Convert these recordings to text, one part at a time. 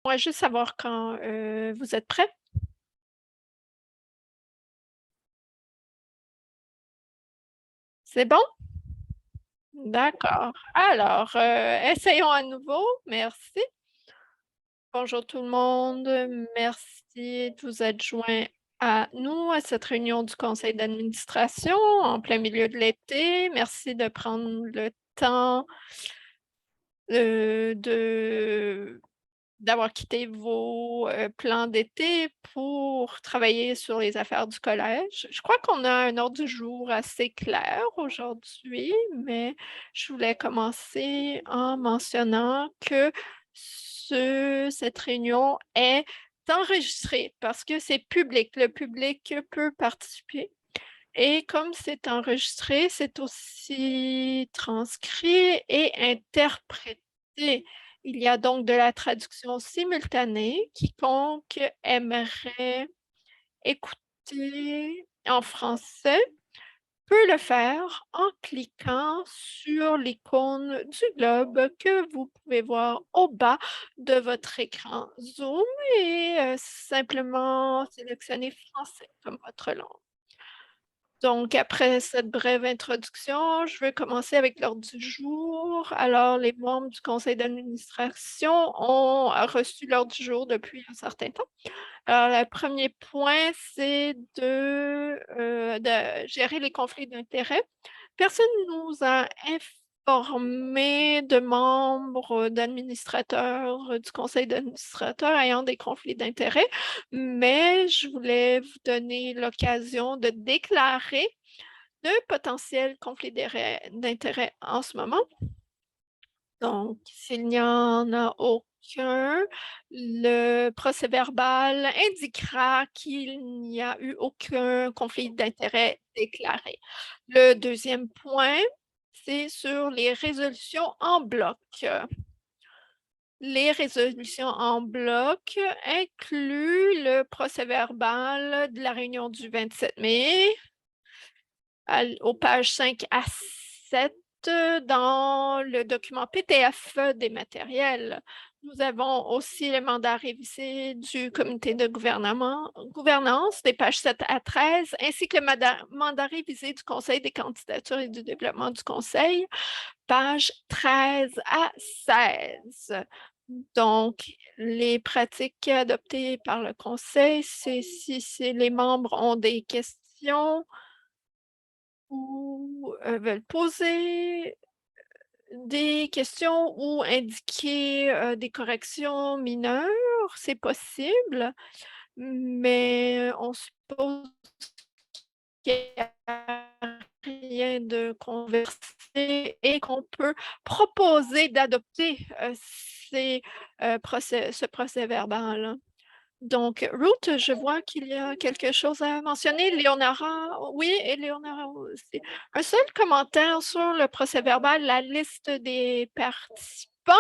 Moi, juste savoir quand vous êtes prêts. C'est bon? D'accord. Alors, essayons à nouveau. Merci. Bonjour tout le monde. Merci de vous être joints à nous, à cette réunion du conseil d'administration en plein milieu de l'été. Merci de prendre le temps de d'avoir quitté vos plans d'été pour travailler sur les affaires du collège. Je crois qu'on a un ordre du jour assez clair aujourd'hui, mais je voulais commencer en mentionnant que cette réunion est enregistrée parce que c'est public. Le public peut participer. Et comme c'est enregistré, c'est aussi transcrit et interprété. Il y a donc de la traduction simultanée. Quiconque aimerait écouter en français peut le faire en cliquant sur l'icône du globe que vous pouvez voir au bas de votre écran Zoom et simplement sélectionner français comme votre langue. Donc, après cette brève introduction, je vais commencer avec l'ordre du jour. Alors, les membres du conseil d'administration ont reçu l'ordre du jour depuis un certain temps. Alors, le premier point, c'est de gérer les conflits d'intérêts. Personne ne nous a informé de membres d'administrateurs du conseil d'administrateurs ayant des conflits d'intérêts, mais je voulais vous donner l'occasion de déclarer de potentiels conflits d'intérêts en ce moment. Donc, s'il n'y en a aucun, le procès-verbal indiquera qu'il n'y a eu aucun conflit d'intérêt déclaré. Le deuxième point, c'est sur les résolutions en bloc. Les résolutions en bloc incluent le procès-verbal de la réunion du 27 mai aux pages 5 à 7 dans le document PDF des matériels. Nous avons aussi le mandat révisé du comité de gouvernance des pages 7 à 13, ainsi que le mandat révisé du Conseil des candidatures et du développement du Conseil, pages 13 à 16. Donc, les pratiques adoptées par le Conseil, c'est si les membres ont des questions ou veulent poser des questions ou indiquer des corrections mineures, c'est possible, mais on suppose qu'il n'y a rien de conversé et qu'on peut proposer d'adopter ce procès verbal. Donc, Ruth, je vois qu'il y a quelque chose à mentionner. Léonora, oui, et Léonora aussi. Un seul commentaire sur le procès-verbal, la liste des participants,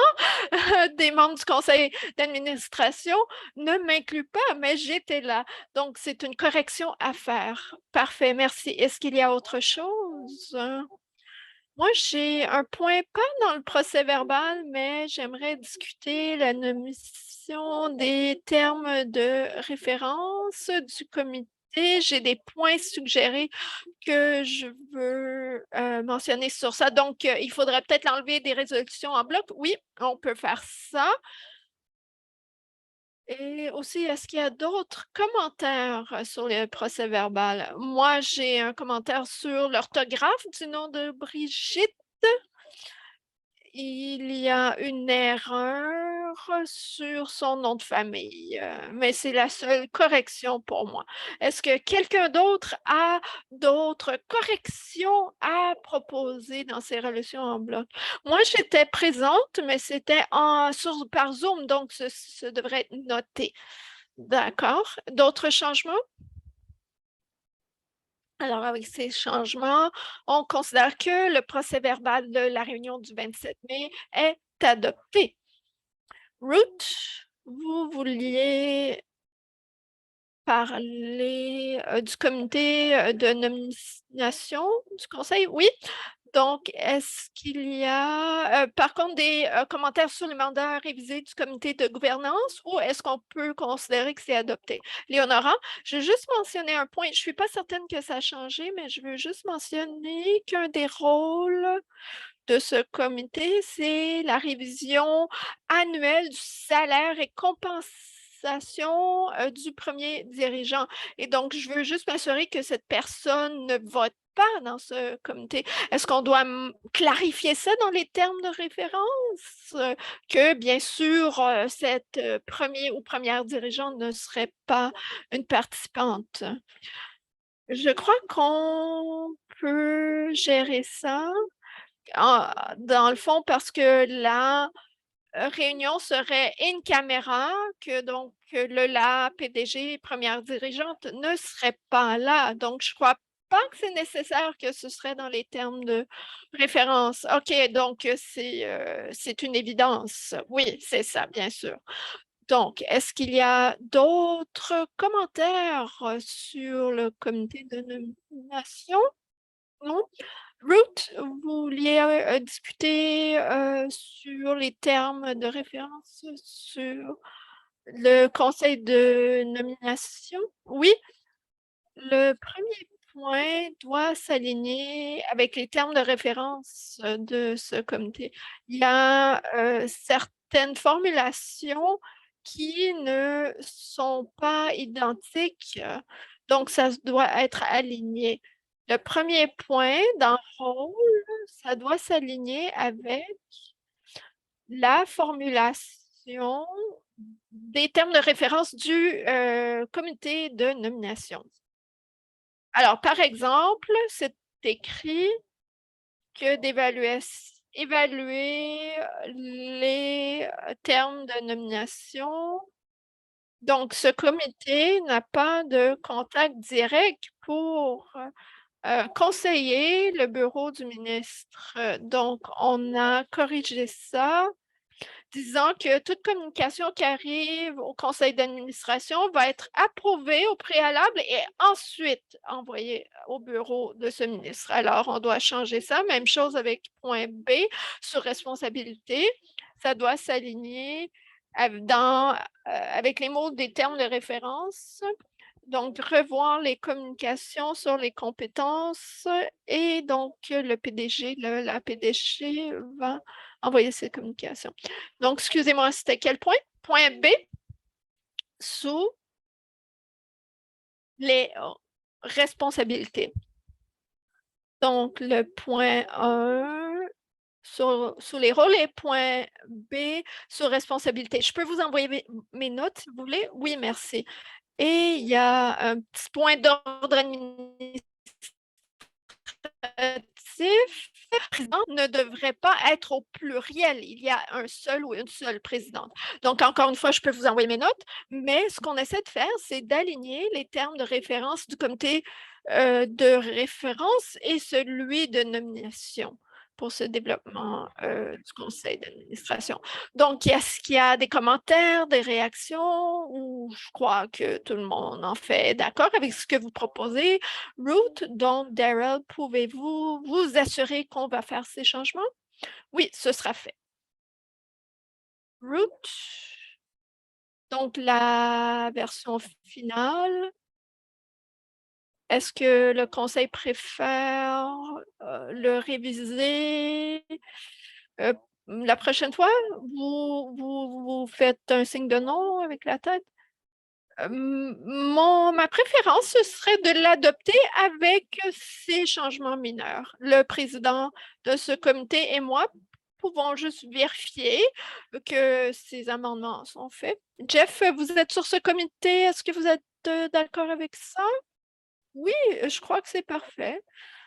des membres du conseil d'administration ne m'inclut pas, mais j'étais là. Donc, c'est une correction à faire. Parfait, merci. Est-ce qu'il y a autre chose? Moi, j'ai un point pas dans le procès-verbal, mais j'aimerais discuter la nomission des termes de référence du comité. J'ai des points suggérés que je veux mentionner sur ça. Donc, il faudrait peut-être enlever des résolutions en bloc. Oui, on peut faire ça. Et aussi, est-ce qu'il y a d'autres commentaires sur le procès-verbal? Moi, j'ai un commentaire sur l'orthographe du nom de Brigitte. Il y a une erreur sur son nom de famille, mais c'est la seule correction pour moi. Est-ce que quelqu'un d'autre a d'autres corrections à proposer dans ces relations en bloc? Moi, j'étais présente, mais c'était par Zoom, donc ce devrait être noté. D'accord. D'autres changements? Alors, avec ces changements, on considère que le procès-verbal de la réunion du 27 mai est adopté. Ruth, vous vouliez parler du comité de nomination du conseil? Oui. Donc, est-ce qu'il y a, par contre, des commentaires sur le mandat révisé du comité de gouvernance ou est-ce qu'on peut considérer que c'est adopté? Léonora, je veux juste mentionner un point. Je ne suis pas certaine que ça a changé, mais je veux juste mentionner qu'un des rôles de ce comité, c'est la révision annuelle du salaire et compensation du premier dirigeant. Et donc, je veux juste m'assurer que cette personne ne vote pas dans ce comité. Est-ce qu'on doit clarifier ça dans les termes de référence? Que bien sûr, cette premier ou première dirigeante ne serait pas une participante. Je crois qu'on peut gérer ça dans le fond, parce que la réunion serait in camera, que donc la PDG, première dirigeante, ne serait pas là. Donc, je ne crois pas que c'est nécessaire que ce serait dans les termes de référence. OK, donc c'est une évidence. Oui, c'est ça, bien sûr. Donc, est-ce qu'il y a d'autres commentaires sur le comité de nomination? Non? Ruth, vous vouliez discuter sur les termes de référence sur le conseil de nomination? Oui, le premier point doit s'aligner avec les termes de référence de ce comité. Il y a certaines formulations qui ne sont pas identiques, donc ça doit être aligné. Le premier point dans le rôle, ça doit s'aligner avec la formulation des termes de référence du comité de nomination. Alors, par exemple, c'est écrit que évaluer les termes de nomination. Donc, ce comité n'a pas de contact direct pour conseiller le bureau du ministre. Donc, on a corrigé ça, disant que toute communication qui arrive au conseil d'administration va être approuvée au préalable et ensuite envoyée au bureau de ce ministre. Alors, on doit changer ça. Même chose avec point B sur responsabilité. Ça doit s'aligner avec les mots des termes de référence. Donc, revoir les communications sur les compétences et donc le PDG, la PDG va envoyer ces communications. Donc, excusez-moi, c'était quel point? Point B, sous les responsabilités. Donc, le point 1 sous les rôles et point B sur responsabilité. Je peux vous envoyer mes notes si vous voulez? Oui, merci. Et il y a un petit point d'ordre administratif. Le président ne devrait pas être au pluriel. Il y a un seul ou une seule présidente. Donc, encore une fois, je peux vous envoyer mes notes, mais ce qu'on essaie de faire, c'est d'aligner les termes de référence du comité de référence et celui de nomination pour ce développement du conseil d'administration. Donc, est-ce qu'il y a des commentaires, des réactions ou je crois que tout le monde en fait d'accord avec ce que vous proposez? Ruth, donc Daryl, pouvez-vous vous assurer qu'on va faire ces changements? Oui, ce sera fait. Ruth, donc la version finale, est-ce que le conseil préfère le réviser la prochaine fois? Vous faites un signe de non avec la tête? Ma préférence, ce serait de l'adopter avec ces changements mineurs. Le président de ce comité et moi pouvons juste vérifier que ces amendements sont faits. Jeff, vous êtes sur ce comité. Est-ce que vous êtes d'accord avec ça? Oui, je crois que c'est parfait,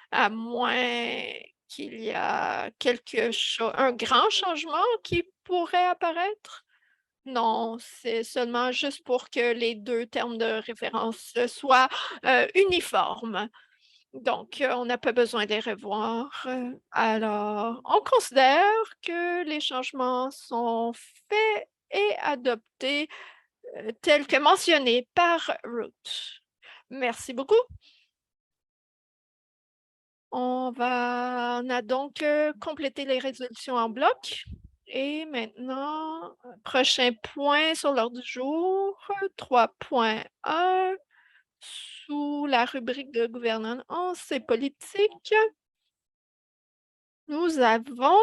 à moins qu'il y a un grand changement qui pourrait apparaître. Non, c'est seulement juste pour que les 2 termes de référence soient uniformes. Donc, on n'a pas besoin de les revoir. Alors, on considère que les changements sont faits et adoptés tels que mentionnés par Ruth. Merci beaucoup. On a donc complété les résolutions en bloc. Et maintenant, prochain point sur l'ordre du jour, 3.1, sous la rubrique de gouvernance et politique, nous avons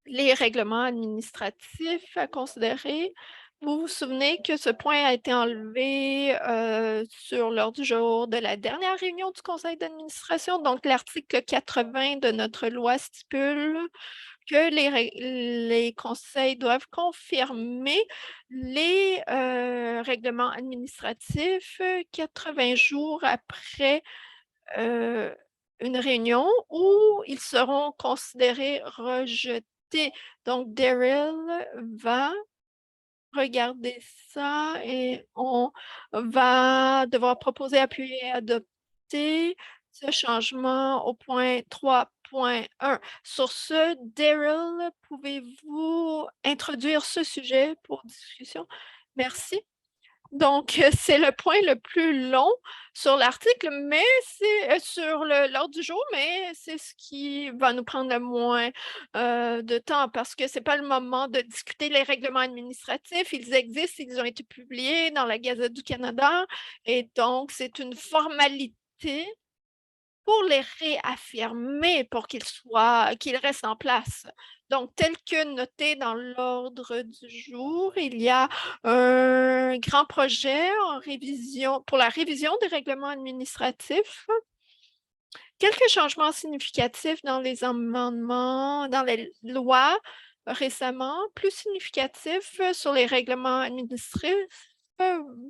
les règlements administratifs à considérer. Vous vous souvenez que ce point a été enlevé sur l'ordre du jour de la dernière réunion du conseil d'administration. Donc, l'article 80 de notre loi stipule que les conseils doivent confirmer les règlements administratifs 80 jours après une réunion où ils seront considérés rejetés. Donc, Daryl va regarder ça et on va devoir proposer, appuyer et adopter ce changement au point 3.1. Sur ce, Daryl, pouvez-vous introduire ce sujet pour discussion? Merci. Donc, c'est le point le plus long sur l'article, mais c'est sur l'ordre du jour, mais c'est ce qui va nous prendre le moins de temps parce que ce n'est pas le moment de discuter les règlements administratifs. Ils existent, ils ont été publiés dans la Gazette du Canada et donc c'est une formalité pour les réaffirmer, pour qu'ils restent en place. Donc, tel que noté dans l'ordre du jour, il y a un grand projet pour la révision des règlements administratifs. Quelques changements significatifs dans les amendements, dans les lois récemment, plus significatifs sur les règlements administratifs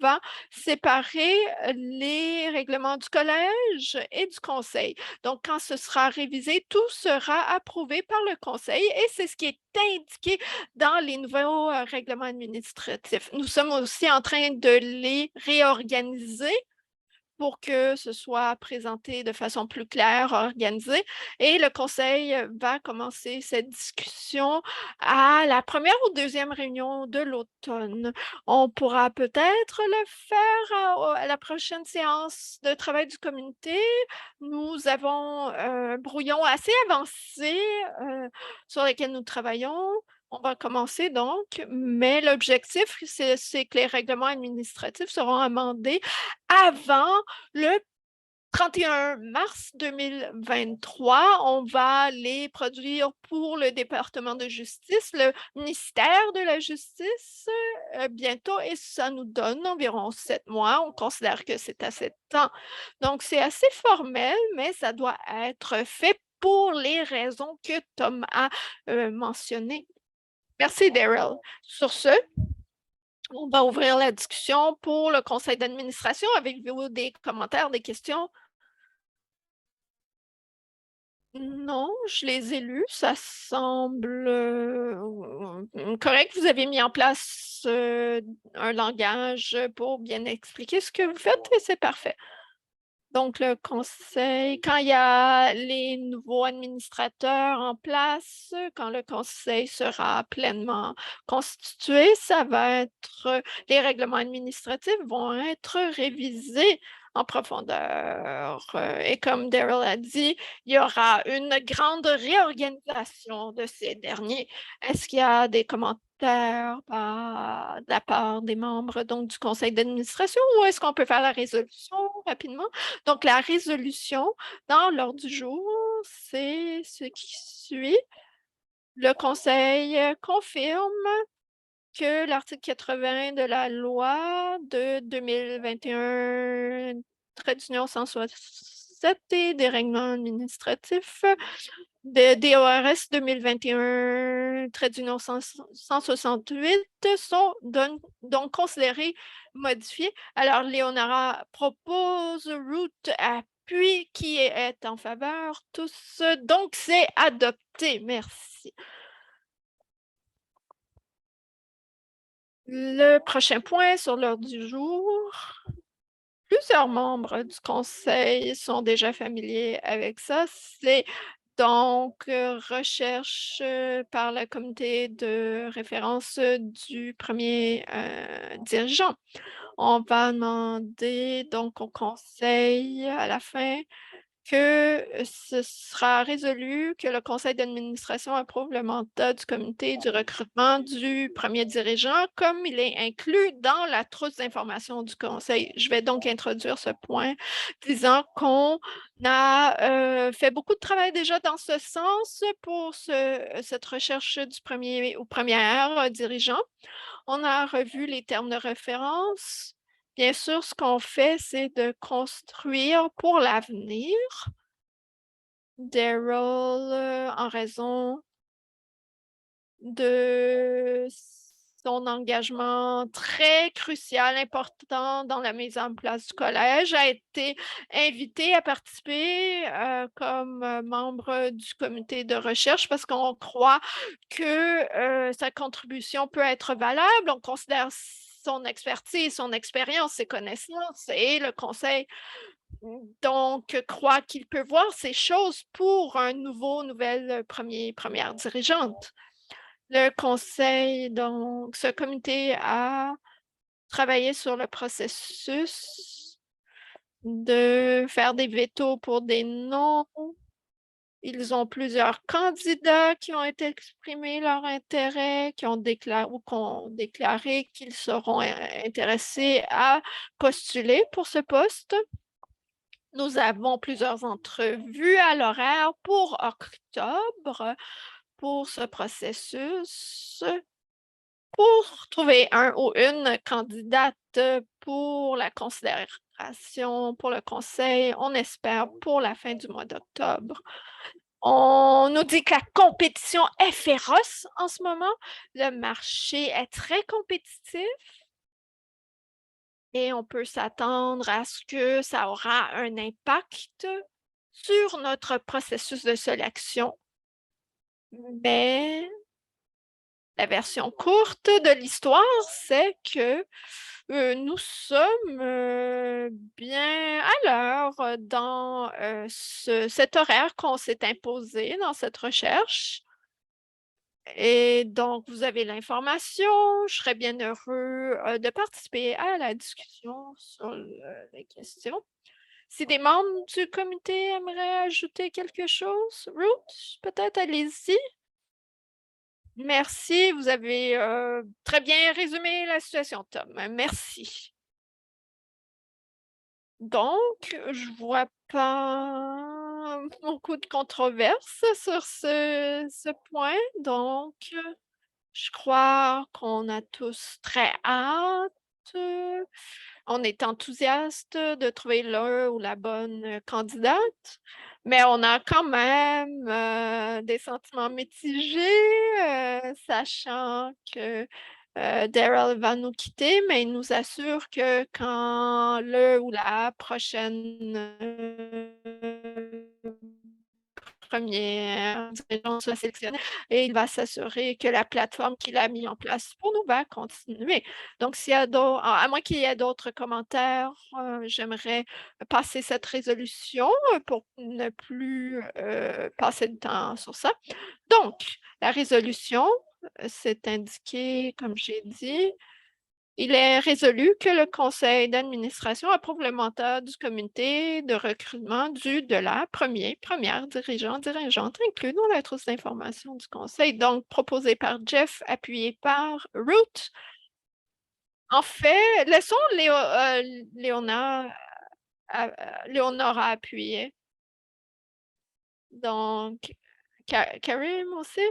va séparer les règlements du collège et du conseil. Donc, quand ce sera révisé, tout sera approuvé par le conseil et c'est ce qui est indiqué dans les nouveaux règlements administratifs. Nous sommes aussi en train de les réorganiser pour que ce soit présenté de façon plus claire, organisée. Et le conseil va commencer cette discussion à la première ou deuxième réunion de l'automne. On pourra peut-être le faire à la prochaine séance de travail du comité. Nous avons un brouillon assez avancé sur lequel nous travaillons. On va commencer donc, mais l'objectif, c'est que les règlements administratifs seront amendés avant le 31 mars 2023. On va les produire pour le département de justice, le ministère de la Justice bientôt et ça nous donne environ 7 mois. On considère que c'est assez de temps. Donc, c'est assez formel, mais ça doit être fait pour les raisons que Tom a mentionnées. Merci, Daryl. Sur ce, on va ouvrir la discussion pour le conseil d'administration. Avez-vous des commentaires, des questions? Non, je les ai lus. Ça semble correct. Vous avez mis en place un langage pour bien expliquer ce que vous faites et c'est parfait. Donc, le conseil, quand il y a les nouveaux administrateurs en place, quand le conseil sera pleinement constitué, les règlements administratifs vont être révisés en profondeur. Et comme Daryl a dit, il y aura une grande réorganisation de ces derniers. Est-ce qu'il y a des commentaires de la part des membres donc, du conseil d'administration ou est-ce qu'on peut faire la résolution rapidement? Donc, la résolution dans l'ordre du jour, c'est ce qui suit. Le conseil confirme que l'article 80 de la loi de 2021, trait d'union 167 et des règlements administratifs de DORS 2021, trait d'union 168 sont donc considérés modifiés. Alors, Léonara propose, Ruth appuie, qui est en faveur? Tous. Donc, c'est adopté. Merci. Le prochain point sur l'ordre du jour, plusieurs membres du conseil sont déjà familiers avec ça. C'est donc recherche par le comité de référence du premier dirigeant. On va demander donc au conseil à la fin que ce sera résolu que le conseil d'administration approuve le mandat du comité du recrutement du premier dirigeant comme il est inclus dans la trousse d'information du conseil. Je vais donc introduire ce point disant qu'on a fait beaucoup de travail déjà dans ce sens pour cette recherche du premier ou première dirigeant. On a revu les termes de référence. Bien sûr, ce qu'on fait, c'est de construire pour l'avenir. Daryl, en raison de son engagement très crucial, important dans la mise en place du collège, a été invité à participer comme membre du comité de recherche parce qu'on croit que sa contribution peut être valable. On considère son expertise, son expérience, ses connaissances et le conseil donc croit qu'il peut voir ces choses pour un nouvelle première dirigeante. Le conseil, donc, ce comité a travaillé sur le processus de faire des vétos pour des noms. Ils ont plusieurs candidats qui ont été exprimés leur intérêt, qui ont déclaré qu'ils seront intéressés à postuler pour ce poste. Nous avons plusieurs entrevues à l'horaire pour octobre pour ce processus pour trouver un ou une candidate pour la considération pour le conseil. On espère pour la fin du mois d'octobre. On nous dit que la compétition est féroce en ce moment. Le marché est très compétitif et on peut s'attendre à ce que ça aura un impact sur notre processus de sélection. Mais la version courte de l'histoire, c'est que nous sommes bien à l'heure dans cet horaire qu'on s'est imposé dans cette recherche. Et donc, vous avez l'information. Je serais bien heureux de participer à la discussion sur les questions. Si des membres du comité aimeraient ajouter quelque chose, Ruth, peut-être allez-y. Merci, vous avez très bien résumé la situation, Tom. Merci. Donc, je vois pas beaucoup de controverses sur ce point. Donc, je crois qu'on a tous très hâte. On est enthousiaste de trouver l'un ou la bonne candidate, mais on a quand même des sentiments mitigés, sachant que Daryl va nous quitter, mais il nous assure que quand le ou la prochaine première dirigeante soit sélectionnée, et il va s'assurer que la plateforme qu'il a mis en place pour nous va continuer. Donc, s'il y a à moins qu'il y ait d'autres commentaires, j'aimerais passer cette résolution pour ne plus passer de temps sur ça. Donc, la résolution, c'est indiqué, comme j'ai dit, il est résolu que le conseil d'administration approuve le mandat du comité de recrutement de la première dirigeante inclus dans la trousse d'information du conseil, donc proposé par Jeff, appuyé par Ruth. En fait, laissons Léonore appuyer. Donc, Karim aussi?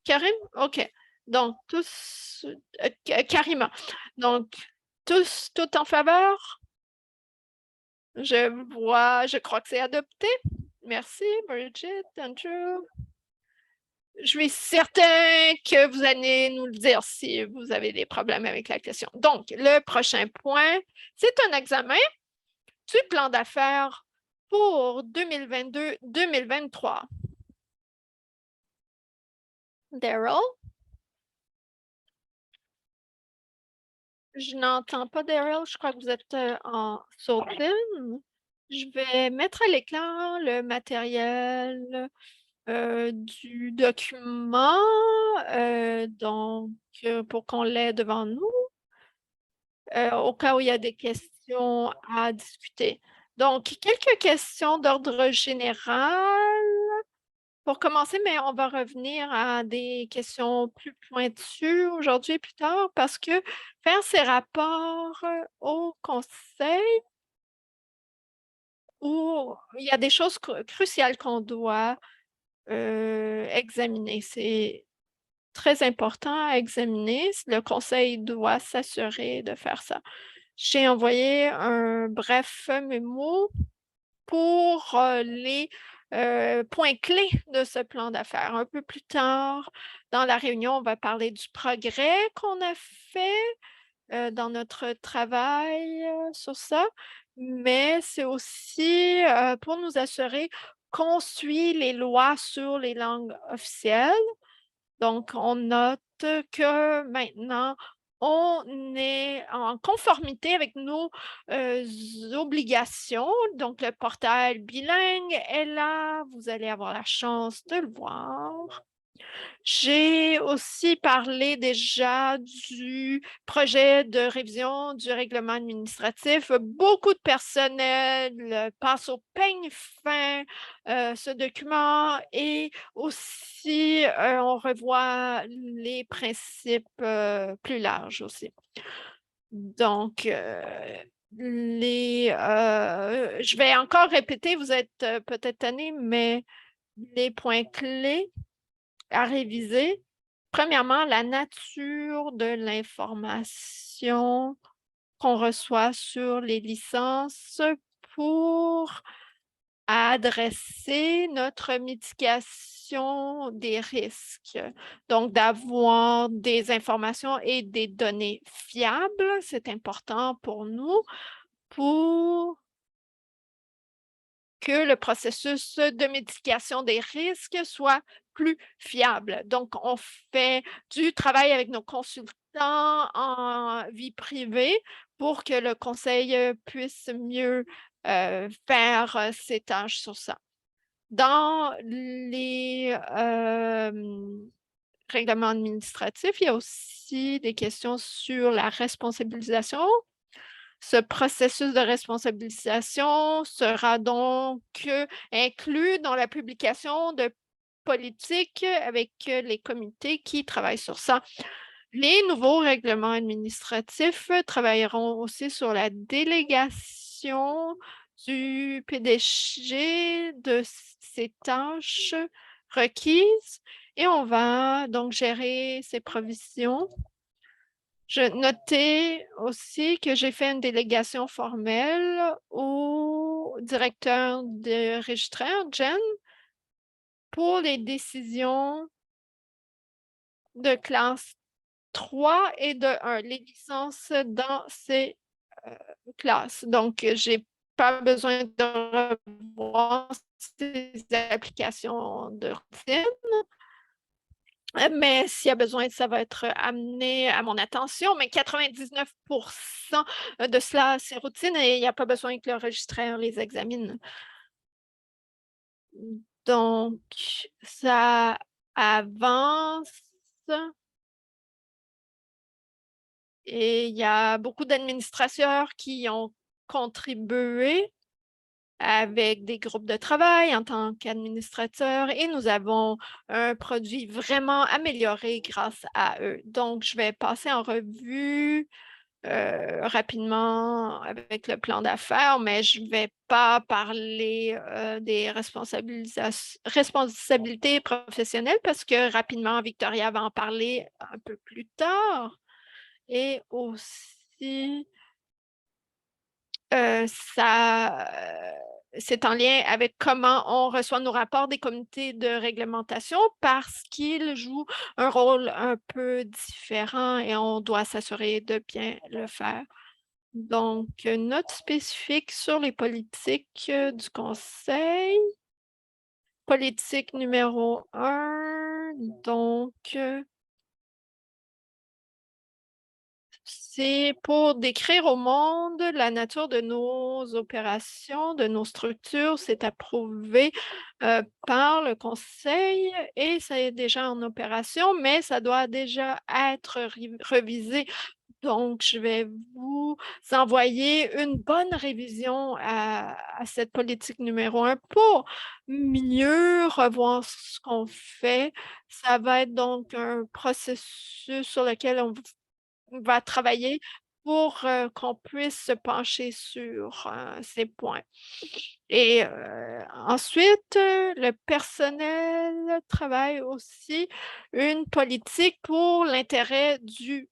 Karim? OK. Donc, tous, Karima. Donc, tous, tout en faveur? Je crois que c'est adopté. Merci, Bridget, Andrew. Je suis certain que vous allez nous le dire si vous avez des problèmes avec la question. Donc, le prochain point, c'est un examen du plan d'affaires pour 2022-2023. Daryl? Je n'entends pas Daryl. Je crois que vous êtes en sautine. Je vais mettre à l'écran le matériel du document, donc pour qu'on l'ait devant nous, au cas où il y a des questions à discuter. Donc, quelques questions d'ordre général pour commencer, mais on va revenir à des questions plus pointues aujourd'hui et plus tard parce que faire ces rapports au conseil où il y a des choses cruciales qu'on doit examiner. C'est très important à examiner. Le conseil doit s'assurer de faire ça. J'ai envoyé un bref mémo pour les points clés de ce plan d'affaires. Un peu plus tard dans la réunion, on va parler du progrès qu'on a fait dans notre travail sur ça, mais c'est aussi pour nous assurer qu'on suit les lois sur les langues officielles. Donc, on note que maintenant, on est en conformité avec nos obligations. Donc, le portail bilingue est là. Vous allez avoir la chance de le voir. J'ai aussi parlé déjà du projet de révision du règlement administratif. Beaucoup de personnel passe au peigne fin ce document et aussi on revoit les principes plus larges aussi. Donc, je vais encore répéter, vous êtes peut-être tannés, mais les points clés à réviser. Premièrement, la nature de l'information qu'on reçoit sur les licences pour adresser notre mitigation des risques. Donc, d'avoir des informations et des données fiables, c'est important pour nous pour que le processus de mitigation des risques soit plus fiable. Donc, on fait du travail avec nos consultants en vie privée pour que le conseil puisse mieux faire ses tâches sur ça. Dans les règlements administratifs, il y a aussi des questions sur la responsabilisation. Ce processus de responsabilisation sera donc inclus dans la publication de politiques avec les comités qui travaillent sur ça. Les nouveaux règlements administratifs travailleront aussi sur la délégation du PDG de ses tâches requises et on va donc gérer ces provisions. Je notais aussi que j'ai fait une délégation formelle au directeur de registraire, Jen, pour les décisions de classe 3 et de 1, les licences dans ces classes. Donc, je n'ai pas besoin de revoir ces applications de routine. Mais s'il y a besoin, ça va être amené à mon attention. Mais 99% de cela, c'est routine et il n'y a pas besoin que le registraire les examine. Donc, ça avance. Et il y a beaucoup d'administrateurs qui ont contribué avec des groupes de travail en tant qu'administrateurs et nous avons un produit vraiment amélioré grâce à eux. Donc, je vais passer en revue rapidement avec le plan d'affaires, mais je ne vais pas parler des responsabilités professionnelles parce que rapidement, Victoria va en parler un peu plus tard. Et aussi, c'est en lien avec comment on reçoit nos rapports des comités de réglementation parce qu'ils jouent un rôle un peu différent et on doit s'assurer de bien le faire. Donc, une note spécifique sur les politiques du conseil. Politique numéro 1, donc c'est pour décrire au monde la nature de nos opérations, de nos structures. C'est approuvé par le conseil et ça est déjà en opération, mais ça doit déjà être revisé Donc, je vais vous envoyer une bonne révision à cette politique numéro 1 pour mieux revoir ce qu'on fait. Ça va être donc un processus sur lequel on va travailler pour, qu'on puisse se pencher sur, ces points. Et ensuite, le personnel travaille aussi une politique pour l'intérêt du,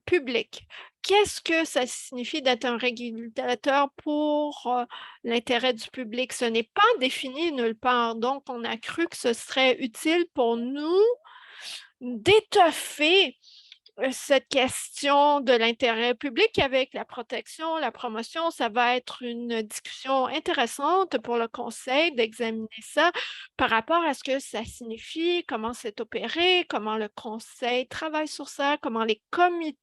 public. Qu'est-ce que ça signifie d'être un régulateur pour, l'intérêt du public? Ce n'est pas défini nulle part, donc on a cru que ce serait utile pour nous d'étoffer cette question de l'intérêt public avec la protection, la promotion. Ça va être une discussion intéressante pour le conseil d'examiner ça par rapport à ce que ça signifie, comment c'est opéré, comment le conseil travaille sur ça, comment les comités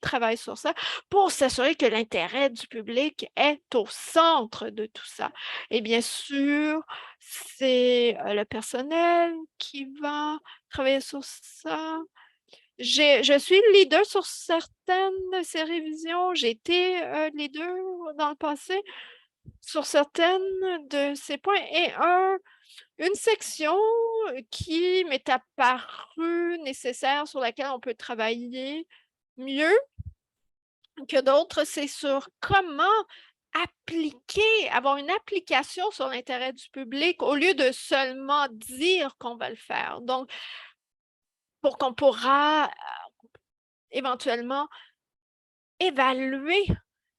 travaillent sur ça pour s'assurer que l'intérêt du public est au centre de tout ça. Et bien sûr, c'est le personnel qui va travailler sur ça. Je suis leader sur certaines de ces révisions. J'ai été, leader dans le passé sur certaines de ces points et une section qui m'est apparue nécessaire, sur laquelle on peut travailler mieux que d'autres, c'est sur comment avoir une application sur l'intérêt du public au lieu de seulement dire qu'on va le faire. Donc, pour qu'on pourra éventuellement évaluer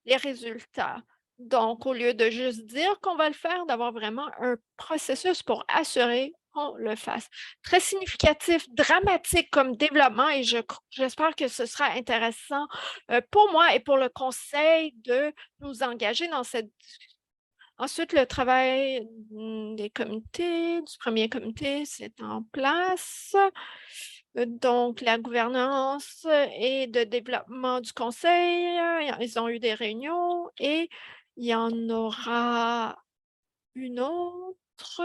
les résultats. Donc, au lieu de juste dire qu'on va le faire, d'avoir vraiment un processus pour assurer qu'on le fasse. Très significatif, dramatique comme développement et j'espère que ce sera intéressant pour moi et pour le conseil de nous engager dans cette discussion. Ensuite, le travail des comités, du premier comité, c'est en place. Donc, la gouvernance et de développement du conseil, ils ont eu des réunions et il y en aura une autre.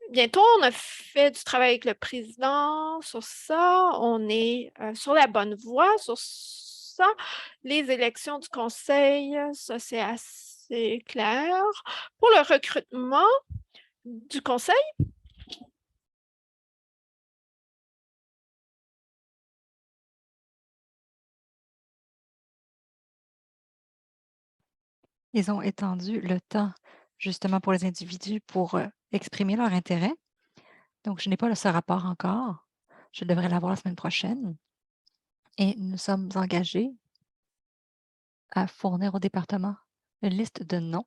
Bientôt, on a fait du travail avec le président sur ça. On est sur la bonne voie sur ça. Les élections du conseil, ça c'est assez clair. Pour le recrutement du conseil, Ils ont étendu le temps justement pour les individus pour exprimer leur intérêt. Donc, je n'ai pas ce rapport encore. Je devrais l'avoir la semaine prochaine. Et nous sommes engagés à fournir au département une liste de noms.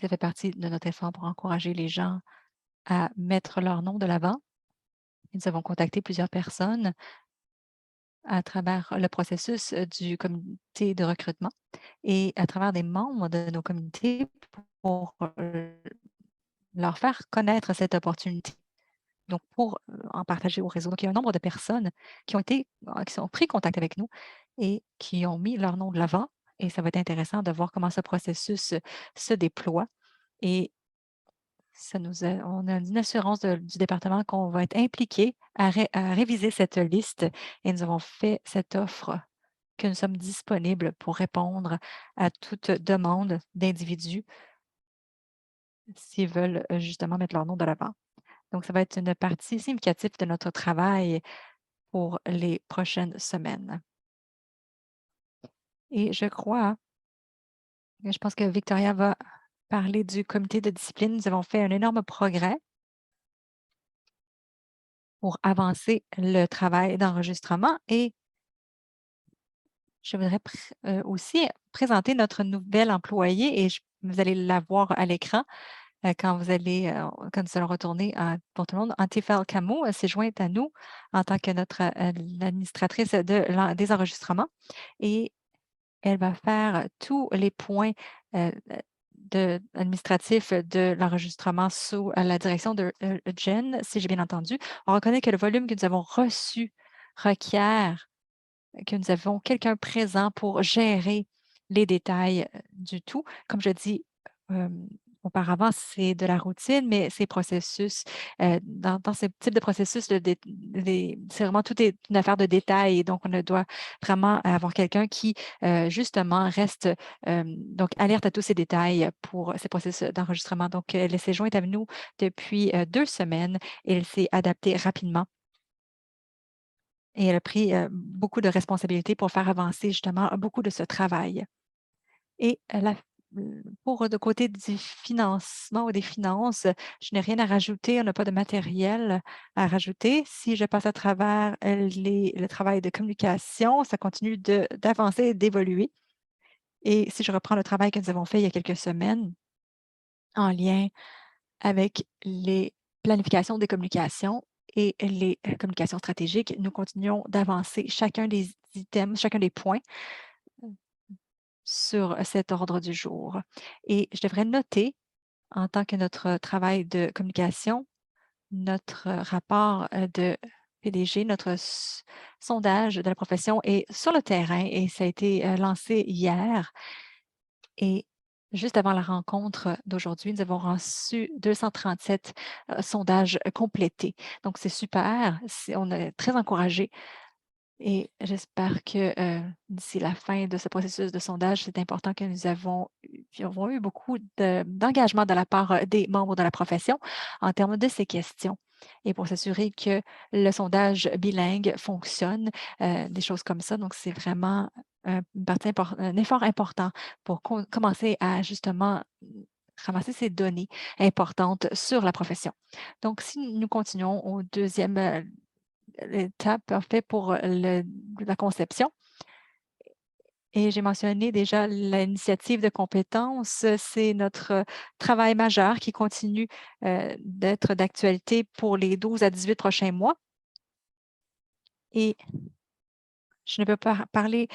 Ça fait partie de notre effort pour encourager les gens à mettre leur nom de l'avant. Nous avons contacté plusieurs personnes à travers le processus du comité de recrutement et à travers des membres de nos comités pour leur faire connaître cette opportunité. Donc, pour en partager au réseau. Donc, il y a un nombre de personnes qui ont pris contact avec nous et qui ont mis leur nom de l'avant. Et ça va être intéressant de voir comment ce processus se déploie. Et on a une assurance du département qu'on va être impliqué à réviser cette liste. Et nous avons fait cette offre que nous sommes disponibles pour répondre à toute demande d'individus s'ils veulent justement mettre leur nom de l'avant. Donc, ça va être une partie significative de notre travail pour les prochaines semaines. Et je pense que Victoria va parler du comité de discipline. Nous avons fait un énorme progrès pour avancer le travail d'enregistrement et je voudrais aussi présenter notre nouvelle employée et vous allez la voir à l'écran quand nous allons retourner pour tout le monde. Antifal Camo s'est jointe à nous en tant que notre l'administratrice des enregistrements et elle va faire tous les points administratifs de l'enregistrement sous la direction de Jen, si j'ai bien entendu. On reconnaît que le volume que nous avons reçu requiert que nous avons quelqu'un présent pour gérer les détails du tout. Comme je dis, Auparavant, c'est de la routine, mais ces processus, dans ce type de processus, c'est vraiment tout est une affaire de détails et donc on doit vraiment avoir quelqu'un qui, justement reste, donc alerte à tous ces détails pour ces processus d'enregistrement. Donc, elle s'est jointe à nous depuis, 2 semaines et elle s'est adaptée rapidement et elle a pris, beaucoup de responsabilités pour faire avancer justement beaucoup de ce travail. Et pour de côté du financement ou des finances, je n'ai rien à rajouter. On n'a pas de matériel à rajouter. Si je passe à travers, le travail de communication, ça continue d'avancer et d'évoluer. Et si je reprends le travail que nous avons fait il y a quelques semaines en lien avec les planifications des communications et les, communications stratégiques, nous continuons d'avancer chacun des items, chacun des points sur cet ordre du jour. Et je devrais noter, en tant que notre travail de communication, notre rapport de PDG, notre sondage de la profession est sur le terrain et ça a été lancé hier. Et juste avant la rencontre d'aujourd'hui, nous avons reçu 237 sondages complétés. Donc, c'est super. On est très encouragés et j'espère que, d'ici la fin de ce processus de sondage, c'est important que nous avons eu beaucoup d'engagement de la part, des membres de la profession en termes de ces questions et pour s'assurer que le sondage bilingue fonctionne, des choses comme ça. Donc c'est vraiment, un effort important pour commencer à justement, ramasser ces données importantes sur la profession. Donc si nous continuons au deuxième étape, en fait, pour la conception et j'ai mentionné déjà l'initiative de compétences, c'est notre, travail majeur qui continue, d'être d'actualité pour les 12 à 18 prochains mois et je ne peux pas parler,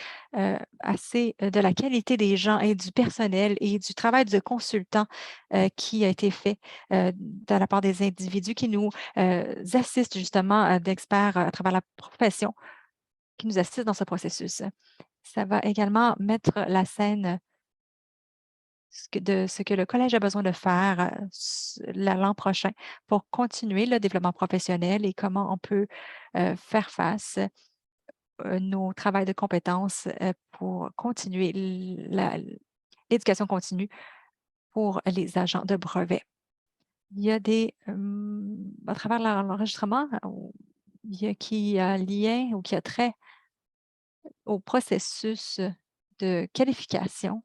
assez, de la qualité des gens et du personnel et du travail de consultant, qui a été fait, de la part des individus qui nous, assistent justement, d'experts, à travers la profession qui nous assistent dans ce processus. Ça va également mettre la scène de ce que le collège a besoin de faire, l'an prochain pour continuer le développement professionnel et comment on peut, faire face, nos travails de compétences, pour continuer l'éducation continue pour les agents de brevet. Il y a à travers l'enregistrement, qui a lien ou qui a trait au processus de qualification,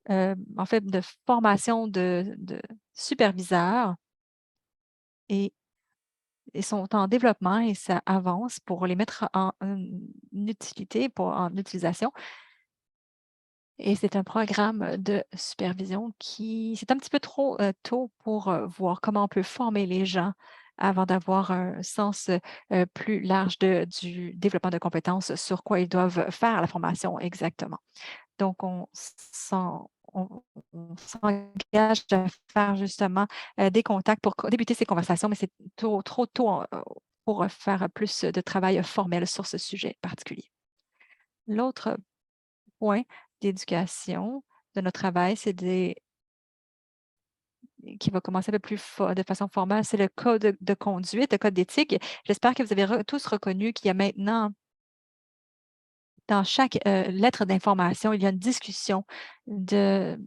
en fait, de formation de superviseurs et ils sont en développement et ça avance pour les mettre en utilisation et c'est un programme de supervision qui c'est un petit peu trop, tôt pour, voir comment on peut former les gens avant d'avoir un sens, plus large du développement de compétences sur quoi ils doivent faire la formation exactement. Donc on s'engage à faire justement, des contacts pour débuter ces conversations, mais c'est trop tôt pour faire plus de travail formel sur ce sujet particulier. L'autre point d'éducation de notre travail, qui va commencer un peu plus de façon formelle, c'est le code de conduite, le code d'éthique. J'espère que vous avez tous reconnu qu'il y a maintenant dans chaque, lettre d'information, il y a une discussion d'un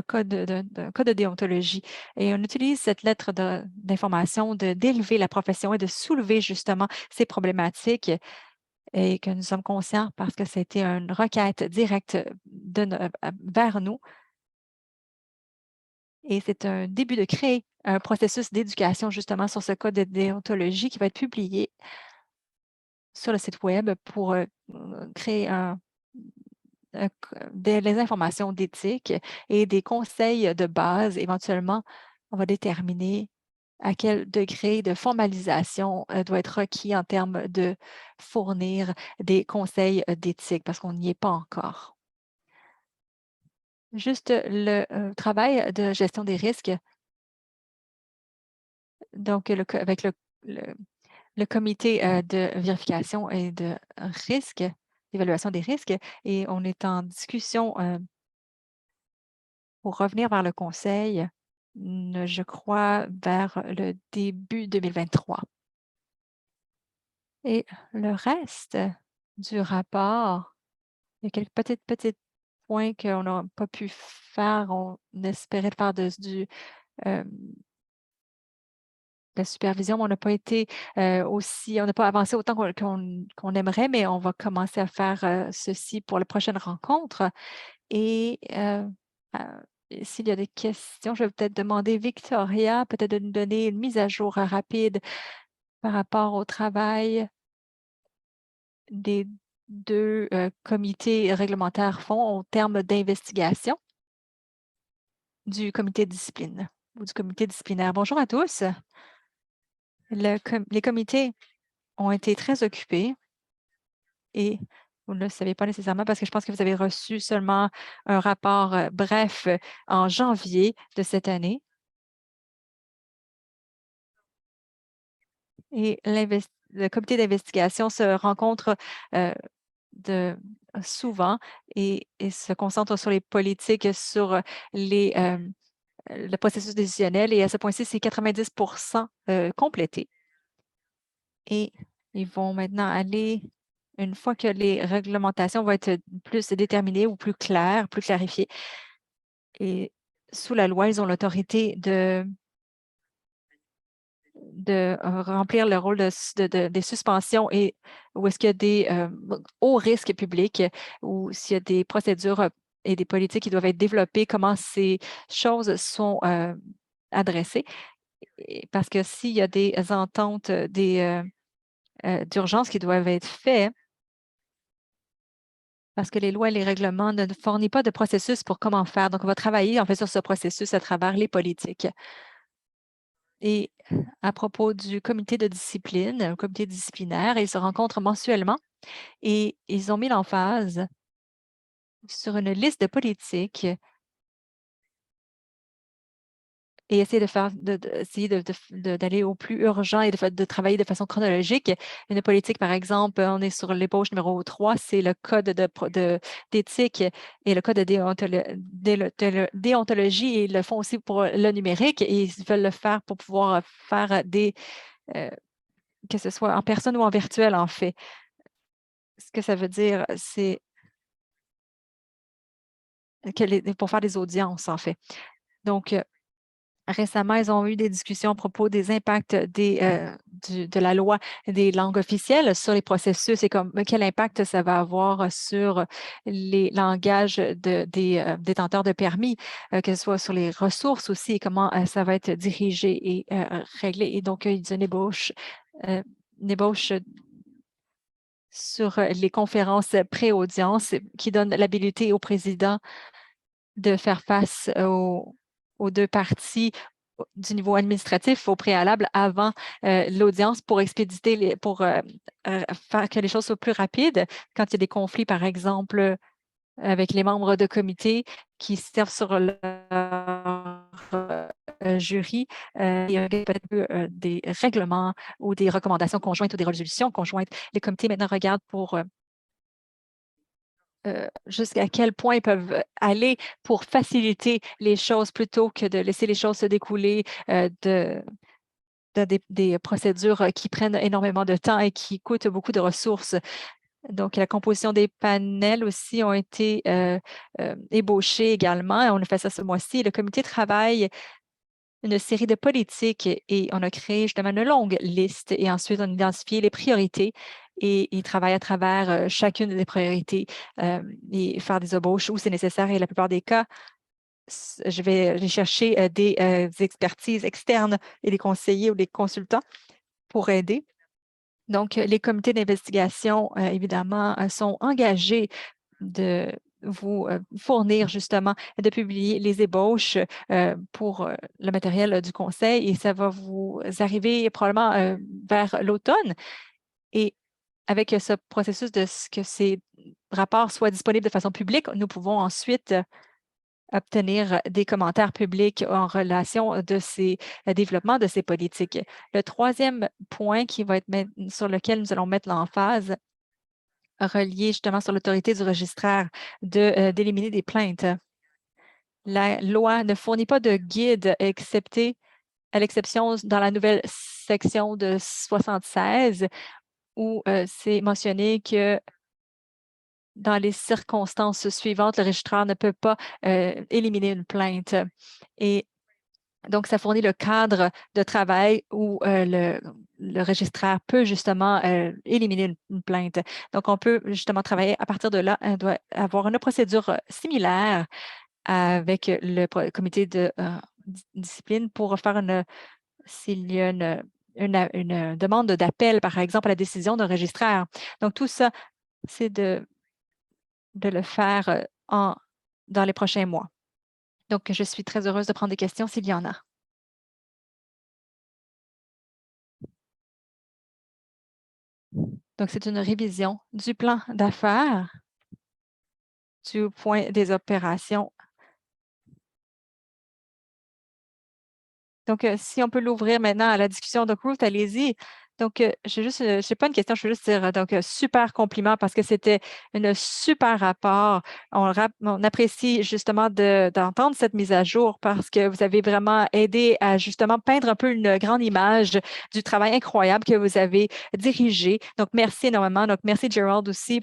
code d'un code de déontologie et on utilise cette lettre d'information d'élever la profession et de soulever justement ces problématiques et que nous sommes conscients parce que c'était une requête directe vers nous et c'est un début de créer un processus d'éducation justement sur ce code de déontologie qui va être publié sur le site web pour, créer les informations d'éthique et des conseils de base. Éventuellement, on va déterminer à quel degré de formalisation, doit être requis en termes de fournir des conseils, d'éthique parce qu'on n'y est pas encore. Juste le, travail de gestion des risques, donc avec le le comité, de vérification et de risque, d'évaluation des risques et on est en discussion, pour revenir vers le conseil, je crois, vers le début 2023. Et le reste du rapport, il y a quelques petits points qu'on n'a pas pu faire. On espérait le faire hem, la supervision, mais on n'a pas été, on n'a pas avancé autant qu'on aimerait, mais on va commencer à faire, ceci pour la prochaine rencontre et s'il y a des questions, je vais peut-être demander Victoria, peut-être de nous donner une mise à jour, rapide par rapport au travail des 2 comités réglementaires font en termes d'investigation du comité de discipline ou du comité disciplinaire. Bonjour à tous. Les comités ont été très occupés et vous ne le savez pas nécessairement parce que je pense que vous avez reçu seulement un rapport, bref, en janvier de cette année et le comité d'investigation se rencontre, heu, de souvent et se concentre sur les politiques, sur, les, le processus décisionnel et à ce point-ci, c'est 90 complété et ils vont maintenant aller une fois que les réglementations vont être plus déterminées ou plus claires, plus clarifiées et sous la loi, ils ont l'autorité de remplir le rôle des suspensions et où est-ce qu'il y a des, hauts risques publics ou s'il y a des procédures, et des politiques qui doivent être développées, comment ces choses sont, adressées. Et parce que s'il y a des ententes, d'urgence qui doivent être faits, parce que les lois et les règlements ne fournissent pas de processus pour comment faire. Donc, on va travailler, en fait, sur ce processus à travers les politiques. Et à propos du comité de discipline, un comité disciplinaire, ils se rencontrent mensuellement et ils ont mis l'emphase sur une liste de politiques et essayer de faire essayer d'aller au plus urgent et de travailler de façon chronologique. Une politique, par exemple, on est sur l'ébauche numéro 3, c'est le code d'éthique et le code de déontologie et ils le font aussi pour le numérique et ils veulent le faire pour pouvoir faire euh, que ce soit en personne ou en virtuel, en fait. Ce que ça veut dire, c'est que pour faire des audiences, en fait. Donc, récemment, ils ont eu des discussions à propos des impacts de la loi des langues officielles sur les processus et comme quel impact ça va avoir sur les langages des détenteurs de permis, que ce soit sur les ressources aussi et comment ça va être dirigé et réglé. Et donc, ils euh, une ébauche sur les conférences pré-audience qui donnent l'habilité au président de faire face aux 2 parties du niveau administratif au préalable avant, l'audience pour expéditer faire que les choses soient plus rapides. Quand il y a des conflits, par exemple, avec les membres de comité qui servent sur leur, jury, il y a peut-être des règlements ou des recommandations conjointes ou des résolutions conjointes. Les comités maintenant regardent pour, jusqu'à quel point ils peuvent aller pour faciliter les choses plutôt que de laisser les choses se découler, de des procédures, qui prennent énormément de temps et qui coûtent beaucoup de ressources. Donc la composition des panels aussi ont été, ébauchés également. On a fait ça ce mois-ci. Le comité travaille une série de politiques et on a créé justement une longue liste et ensuite on a identifié les priorités et ils travaillent à travers, chacune des priorités, et faire des embauches où c'est nécessaire et la plupart des cas, je vais aller chercher, des expertises externes et des conseillers ou des consultants pour aider. Donc, les comités d'investigation, évidemment, sont engagés de vous, fournir justement, de publier les ébauches, pour, le matériel, du conseil et ça va vous arriver probablement, vers l'automne et avec ce processus de ce que ces rapports soient disponibles de façon publique, nous pouvons ensuite, obtenir des commentaires publics en relation de ces développements de ces politiques. Le troisième point qui va être sur lequel nous allons mettre l'emphase, relié justement sur l'autorité du registraire d'éliminer des plaintes. La loi ne fournit pas de guide, excepté à l'exception dans la nouvelle section de 76 où c'est mentionné que dans les circonstances suivantes, le registraire ne peut pas éliminer une plainte. Et donc, ça fournit le cadre de travail où le registraire peut justement éliminer une plainte. Donc, on peut justement travailler à partir de là. On doit avoir une procédure similaire avec le comité de discipline pour faire s'il y a une demande d'appel, par exemple, à la décision d'un registraire. Donc, tout ça, c'est de le faire dans les prochains mois. Donc, je suis très heureuse de prendre des questions s'il y en a. Donc, c'est une révision du plan d'affaires du point des opérations. Donc, si on peut l'ouvrir maintenant à la discussion. Donc, Ruth, allez-y. Donc, je n'ai pas une question, je veux juste dire, donc, super compliment parce que c'était un super rapport. On apprécie justement d'entendre cette mise à jour parce que vous avez vraiment aidé à justement peindre un peu une grande image du travail incroyable que vous avez dirigé. Donc, merci énormément. Donc, merci Gerald aussi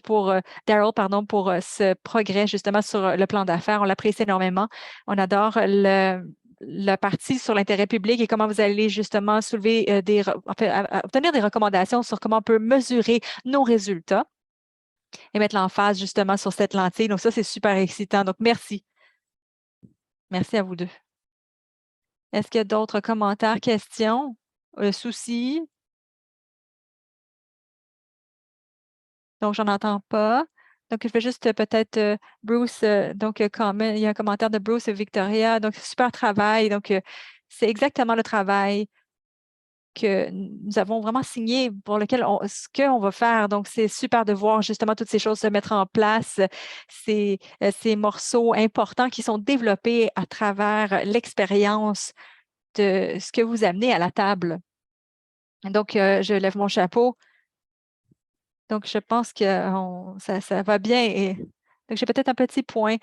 Daryl, pardon, pour ce progrès justement sur le plan d'affaires. On l'apprécie énormément. On adore la partie sur l'intérêt public et comment vous allez justement soulever obtenir des recommandations sur comment on peut mesurer nos résultats et mettre l'emphase justement sur cette lentille. Donc, ça, c'est super excitant. Donc, merci. Merci à vous deux. Est-ce qu'il y a d'autres commentaires, questions, soucis? Donc, j'en entends pas. Donc, je vais juste peut-être Bruce, il y a un commentaire de Bruce et Victoria. Donc, super travail. Donc, c'est exactement le travail que nous avons vraiment signé pour lequel ce qu'on va faire. Donc, c'est super de voir justement toutes ces choses se mettre en place, ces morceaux importants qui sont développés à travers l'expérience de ce que vous amenez à la table. Donc, je lève mon chapeau. Donc, je pense que ça va bien. Donc, j'ai peut-être un petit point,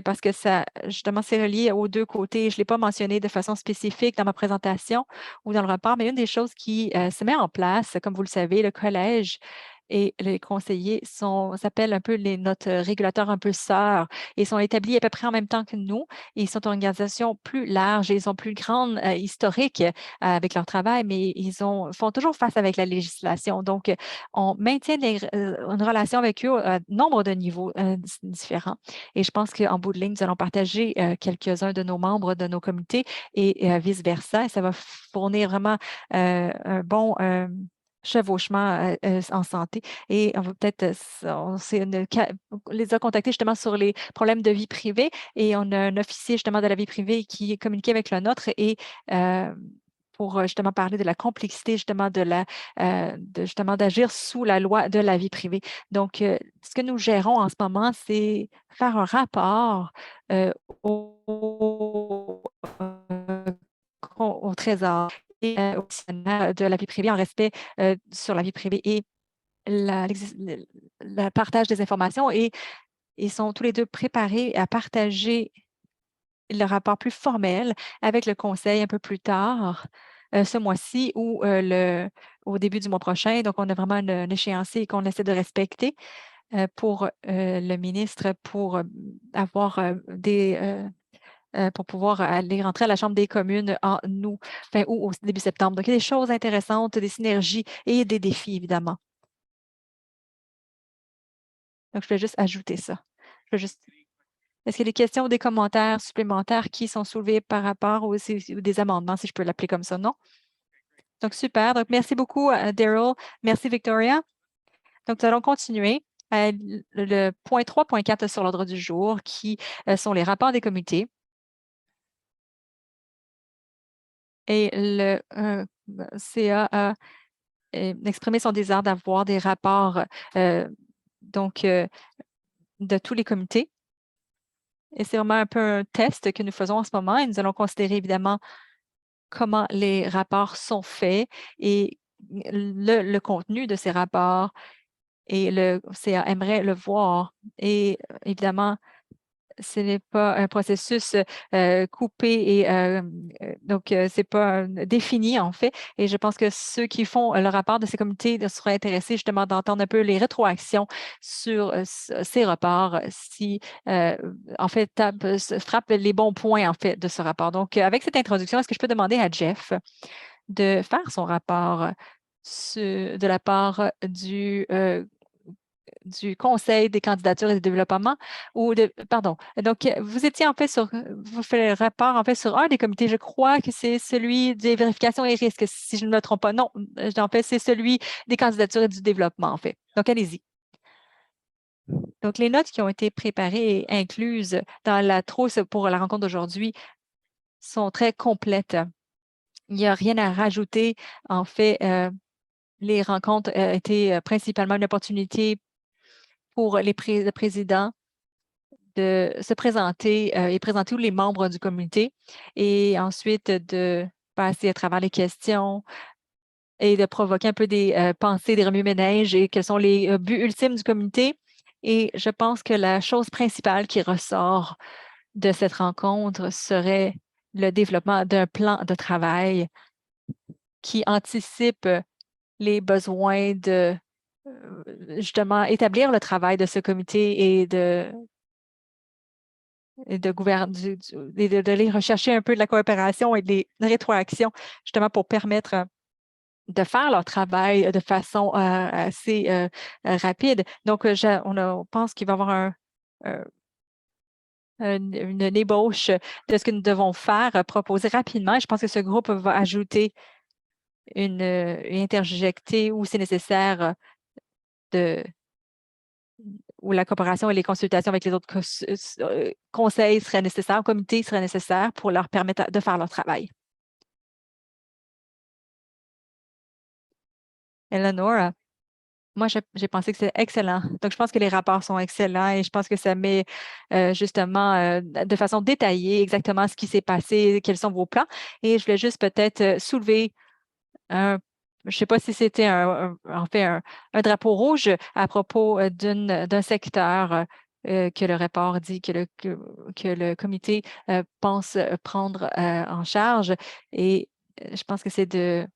parce que ça, justement, c'est relié aux deux côtés. Je ne l'ai pas mentionné de façon spécifique dans ma présentation ou dans le rapport, mais une des choses qui se met en place, comme vous le savez, le collège et les conseillers s'appellent un peu notre régulateurs un peu sœurs et sont établis à peu près en même temps que nous. Ils sont une organisation plus large et ils ont plus grande historique avec leur travail, mais font toujours face avec la législation. Donc, on maintient une relation avec eux à nombre de niveaux différents. Et je pense qu'en bout de ligne, nous allons partager quelques-uns de nos membres de nos comités et vice-versa. Et ça va fournir vraiment un bon chevauchement en santé. Et on va peut-être, les a contactés justement sur les problèmes de vie privée et on a un officier justement de la vie privée qui communiquait avec le nôtre et pour justement parler de la complexité justement justement d'agir sous la loi de la vie privée. Donc, ce que nous gérons en ce moment, c'est faire un rapport au, au Trésor et au questionnaire de la vie privée en respect sur la vie privée et le partage des informations et ils sont tous les deux préparés à partager le rapport plus formel avec le conseil un peu plus tard ce mois-ci ou au début du mois prochain. Donc, on a vraiment un échéancier qu'on essaie de respecter pour le ministre pour avoir pour pouvoir aller rentrer à la Chambre des communes en août, fin août, au début septembre. Donc, il y a des choses intéressantes, des synergies et des défis, évidemment. Donc, je vais juste ajouter ça. Est-ce qu'il y a des questions ou des commentaires supplémentaires qui sont soulevés par rapport ou des amendements, si je peux l'appeler comme ça, non? Donc, super. Donc, merci beaucoup, Daryl. Merci, Victoria. Donc, nous allons continuer. Le point 3.4 sur l'ordre du jour, qui sont les rapports des comités. Et le CA a exprimé son désir d'avoir des rapports de tous les comités. Et c'est vraiment un peu un test que nous faisons en ce moment et nous allons considérer évidemment comment les rapports sont faits et le contenu de ces rapports et le CA aimerait le voir. Et évidemment, ce n'est pas un processus coupé et donc c'est pas défini en fait. Et je pense que ceux qui font le rapport de ces comités seraient intéressés justement d'entendre un peu les rétroactions sur ces rapports, si en fait frappe les bons points en fait de ce rapport. Donc avec cette introduction, est-ce que je peux demander à Jeff de faire son rapport de la part du Conseil des candidatures et du développement ou pardon. Donc, vous étiez en fait vous faites le rapport en fait sur un des comités, je crois que c'est celui des vérifications et risques, si je ne me trompe pas. Non, en fait, c'est celui des candidatures et du développement, en fait. Donc, allez-y. Donc, les notes qui ont été préparées et incluses dans la trousse pour la rencontre d'aujourd'hui sont très complètes. Il n'y a rien à rajouter. En fait, les rencontres étaient principalement une opportunité pour le président de se présenter et présenter tous les membres du comité et ensuite de passer à travers les questions et de provoquer un peu des pensées, des remue-ménages et quels sont les buts ultimes du comité. Et je pense que la chose principale qui ressort de cette rencontre serait le développement d'un plan de travail qui anticipe les besoins de justement établir le travail de ce comité et de gouverner, d'aller rechercher un peu de la coopération et des rétroactions, justement pour permettre de faire leur travail de façon assez rapide. Donc, on pense qu'il va y avoir une ébauche de ce que nous devons faire, proposer rapidement. Je pense que ce groupe va ajouter interjecter où c'est nécessaire de où la coopération et les consultations avec les autres conseils seraient nécessaires, comités seraient nécessaires pour leur permettre de faire leur travail. Eleanor, moi, j'ai pensé que c'est excellent. Donc, je pense que les rapports sont excellents et je pense que ça met justement de façon détaillée exactement ce qui s'est passé, quels sont vos plans. Et je voulais juste peut-être soulever je ne sais pas si c'était en fait un drapeau rouge à propos d'un secteur que le rapport dit que le comité pense prendre en charge. Et je pense que c'est de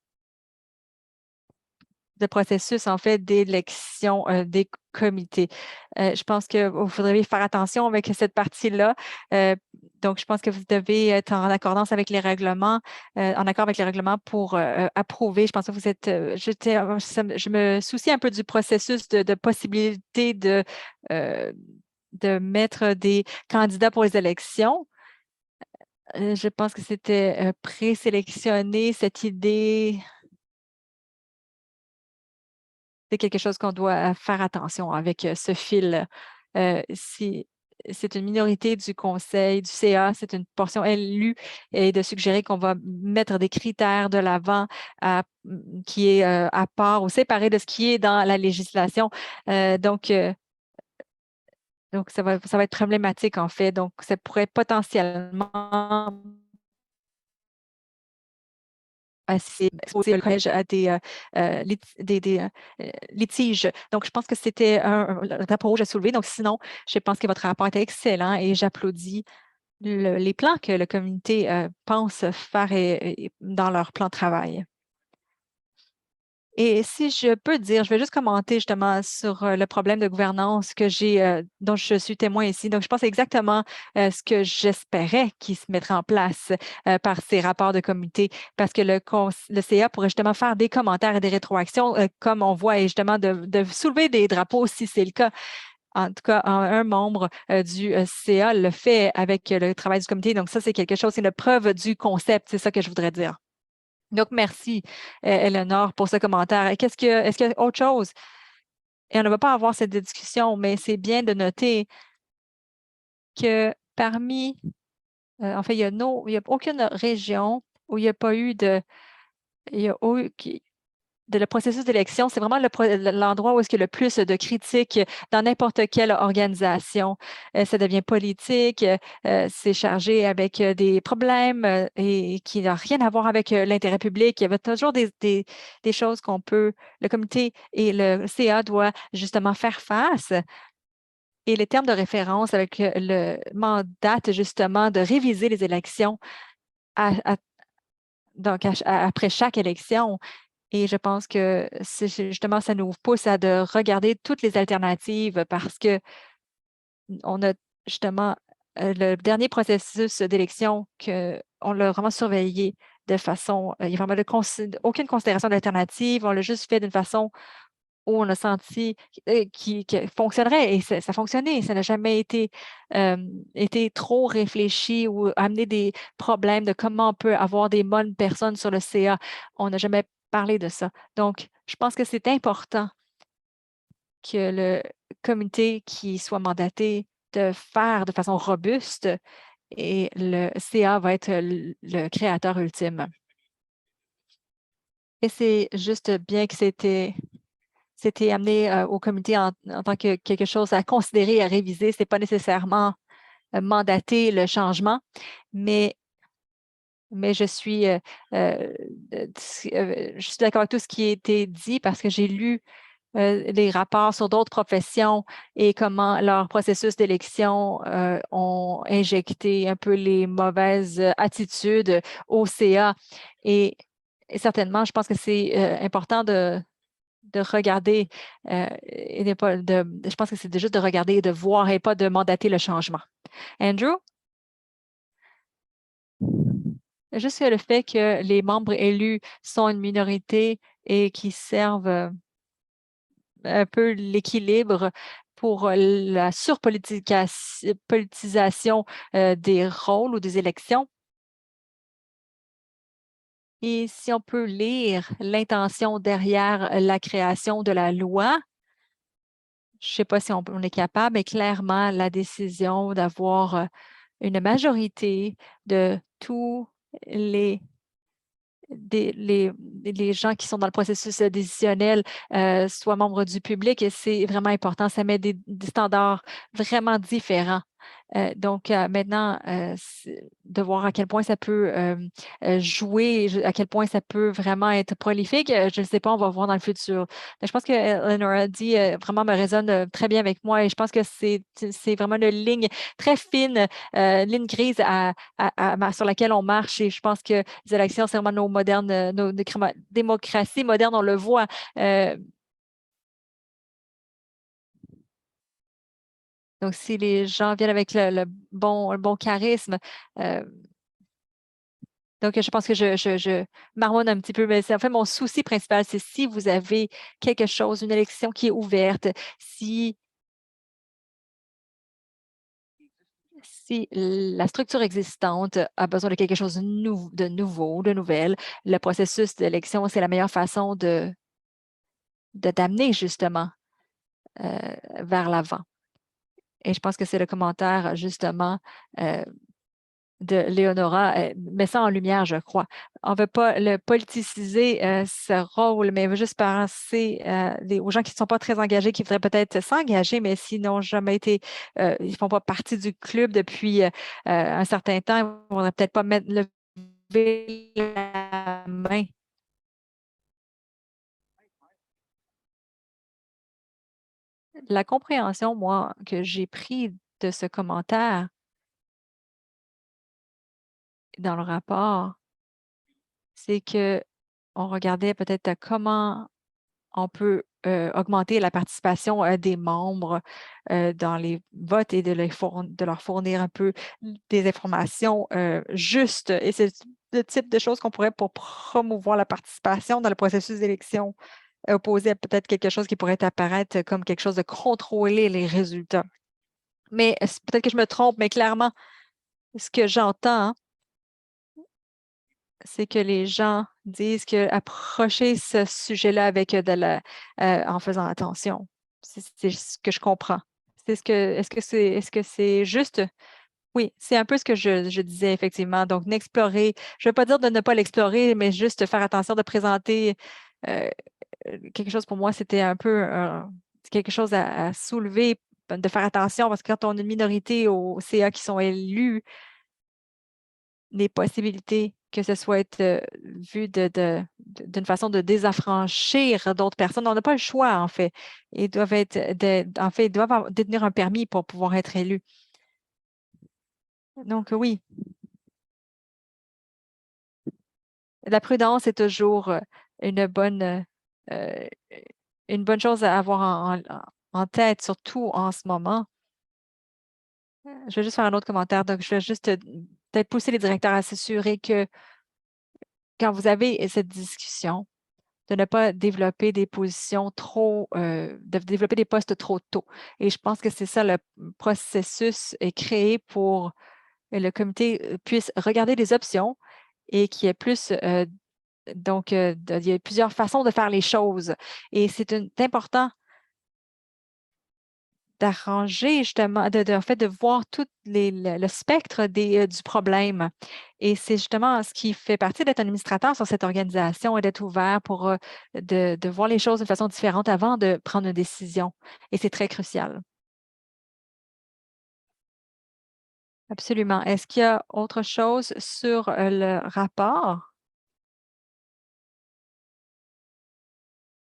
processus, en fait, d'élection des comités. Je pense que vous faudrait faire attention avec cette partie-là. Donc, je pense que vous devez être en accordance avec les règlements, en accord avec les règlements pour approuver. Je pense que vous êtes, je me soucie un peu du processus de possibilité de mettre des candidats pour les élections. Je pense que c'était présélectionné, cette idée c'est quelque chose qu'on doit faire attention avec ce fil. Si c'est une minorité du conseil, du CA, c'est une portion élue et de suggérer qu'on va mettre des critères de l'avant qui est à part ou séparé de ce qui est dans la législation. Donc, ça va être problématique en fait. Donc, ça pourrait potentiellement exposer le collège à des litiges. Donc, je pense que c'était un drapeau rouge à soulever. Donc, sinon, je pense que votre rapport était excellent et j'applaudis les plans que le comité pense faire dans leur plan de travail. Et si je peux dire, je vais juste commenter justement sur le problème de gouvernance dont je suis témoin ici. Donc, je pense exactement ce que j'espérais qui se mettrait en place par ces rapports de comité, parce que le CA pourrait justement faire des commentaires et des rétroactions, comme on voit, et justement de soulever des drapeaux si c'est le cas. En tout cas, un membre du CA le fait avec le travail du comité. Donc, ça, c'est quelque chose, c'est une preuve du concept. C'est ça que je voudrais dire. Donc, merci, Eleanor, pour ce commentaire. Est-ce qu'il y a autre chose? Et on ne va pas avoir cette discussion, mais c'est bien de noter que parmi, en fait, il n'y a aucune région où il n'y a pas eu il y a le processus d'élection, c'est vraiment l'endroit où est-ce qu'il y a le plus de critiques dans n'importe quelle organisation. Ça devient politique, c'est chargé avec des problèmes et qui n'ont rien à voir avec l'intérêt public. Il y avait toujours des choses le comité et le CA doivent justement faire face. Et les termes de référence avec le mandat, justement, de réviser les élections donc après chaque élection. Et je pense que justement, ça nous pousse à de regarder toutes les alternatives parce que on a justement le dernier processus d'élection on l'a vraiment surveillé de façon, il n'y a vraiment aucune considération d'alternative, on l'a juste fait d'une façon où on a senti qui fonctionnerait et ça fonctionnait. Ça n'a jamais été trop réfléchi ou amené des problèmes de comment on peut avoir des bonnes personnes sur le CA. On n'a jamais parlé de ça. Donc, je pense que c'est important que le comité qui soit mandaté de faire de façon robuste et le CA va être le créateur ultime. Et c'est juste bien que c'était amené au comité en tant que quelque chose à considérer, à réviser. Ce n'est pas nécessairement mandater le changement, mais je suis, je suis d'accord avec tout ce qui a été dit parce que j'ai lu les rapports sur d'autres professions et comment leur processus d'élection ont injecté un peu les mauvaises attitudes au CA. Et, certainement, je pense que c'est important de regarder et je pense que c'est juste de regarder et de voir et pas de mandater le changement. Andrew? Juste le fait que les membres élus sont une minorité et qui servent un peu l'équilibre pour la surpolitisation des rôles ou des élections. Et si on peut lire l'intention derrière la création de la loi, je ne sais pas si on est capable, mais clairement, la décision d'avoir une majorité de tous les les gens qui sont dans le processus décisionnel soient membres du public, et c'est vraiment important. Ça met des standards vraiment différents. Donc, maintenant, de voir à quel point ça peut jouer, à quel point ça peut vraiment être prolifique, je ne sais pas, on va voir dans le futur. Mais je pense que Eleanor a dit vraiment me résonne très bien avec moi et je pense que c'est vraiment une ligne très fine, ligne grise sur laquelle on marche et je pense que les élections, c'est vraiment nos modernes, nos démocraties modernes, on le voit. Donc, si les gens viennent avec le bon charisme, euh, donc je pense que je marmonne un petit peu, mais c'est en fait mon souci principal, c'est si vous avez quelque chose, une élection qui est ouverte, si la structure existante a besoin de quelque chose de nouveau, de nouvelle, le processus d'élection, c'est la meilleure façon d'amener justement vers l'avant. Et je pense que c'est le commentaire justement de Léonora met ça en lumière, je crois. On ne veut pas le politiciser, ce rôle, mais on veut juste penser aux gens qui ne sont pas très engagés, qui voudraient peut-être s'engager, mais s'ils n'ont jamais été, ils ne font pas partie du club depuis un certain temps, on ne va peut-être pas lever la main. La compréhension, moi, que j'ai pris de ce commentaire dans le rapport, c'est que on regardait peut-être comment on peut augmenter la participation des membres dans les votes et de leur fournir un peu des informations justes. Et c'est le type de choses qu'on pourrait pour promouvoir la participation dans le processus d'élection, opposé à peut-être quelque chose qui pourrait apparaître comme quelque chose de contrôler les résultats. Mais peut-être que je me trompe, mais clairement, ce que j'entends, c'est que les gens disent que approcher ce sujet-là avec en faisant attention. C'est ce que je comprends. Est-ce que c'est juste? Oui, c'est un peu ce que je disais effectivement. Donc, n'explorer, je ne veux pas dire de ne pas l'explorer, mais juste faire attention de présenter euh, quelque chose pour moi, c'était un peu quelque chose à soulever, de faire attention parce que quand on a une minorité au CA qui sont élus, les possibilités que ce soit être vu d'une façon de désaffranchir d'autres personnes. On n'a pas le choix, en fait. Ils doivent en fait, ils doivent détenir un permis pour pouvoir être élus. Donc, oui, la prudence est toujours une bonne, euh, une bonne chose à avoir en tête, surtout en ce moment. Je vais juste faire un autre commentaire. Donc, je vais juste peut-être pousser les directeurs à s'assurer que quand vous avez cette discussion, de ne pas développer des positions de développer des postes trop tôt. Et je pense que c'est ça, le processus est créé pour que le comité puisse regarder les options et qu'il y ait plus, donc, il y a plusieurs façons de faire les choses. Et c'est important d'arranger justement, en fait, de voir tout le spectre du problème. Et c'est justement ce qui fait partie d'être administrateur sur cette organisation et d'être ouvert pour de voir les choses de façon différente avant de prendre une décision. Et c'est très crucial. Absolument. Est-ce qu'il y a autre chose sur le rapport?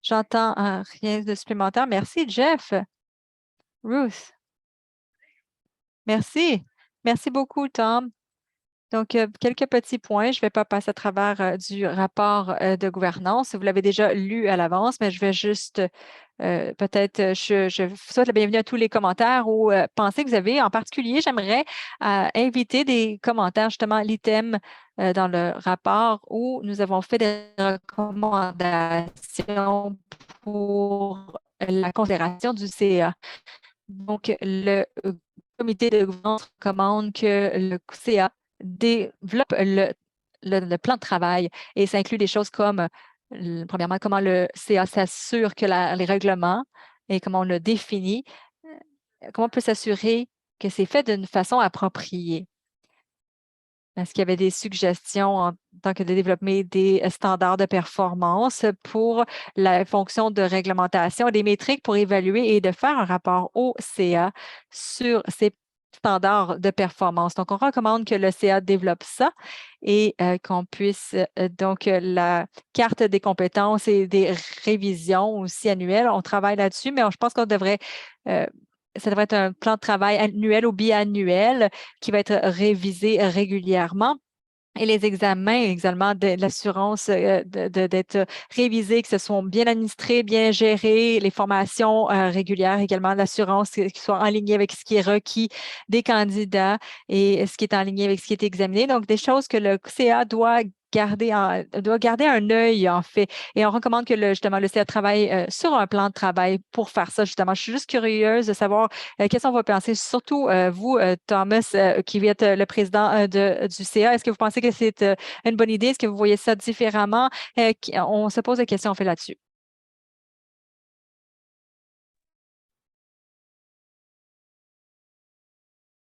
J'entends rien de supplémentaire. Merci, Jeff. Ruth, merci. Merci beaucoup, Tom. Donc, quelques petits points. Je ne vais pas passer à travers du rapport de gouvernance. Vous l'avez déjà lu à l'avance, mais je vais juste peut-être, je souhaite la bienvenue à tous les commentaires ou pensées que vous avez. En particulier, j'aimerais inviter des commentaires, justement, l'item dans le rapport où nous avons fait des recommandations pour la considération du CA. Donc, le comité de gouvernance recommande que le CA développe le plan de travail et ça inclut des choses comme, premièrement, comment le CA s'assure que les règlements et comment on le définit, comment on peut s'assurer que c'est fait d'une façon appropriée. Est-ce qu'il y avait des suggestions en tant que de développer des standards de performance pour la fonction de réglementation, des métriques pour évaluer et de faire un rapport au CA sur ces standards de performance. Donc, on recommande que le CA développe ça et qu'on puisse, donc, la carte des compétences et des révisions aussi annuelles, on travaille là-dessus, mais je pense qu'on devrait ça devrait être un plan de travail annuel ou biannuel qui va être révisé régulièrement. Et les examens également de l'assurance d'être révisés, que ce soit bien administré, bien géré, les formations régulières également, l'assurance qui soit en ligne avec ce qui est requis des candidats et ce qui est en ligne avec ce qui est examiné. Donc, des choses que le CA doit garder un œil, en fait. Et on recommande que justement le CA travaille sur un plan de travail pour faire ça, justement. Je suis juste curieuse de savoir qu'est-ce qu'on va penser, surtout vous, Thomas, qui êtes le président du CA. Est-ce que vous pensez que c'est une bonne idée? Est-ce que vous voyez ça différemment? On se pose des questions, on fait là-dessus.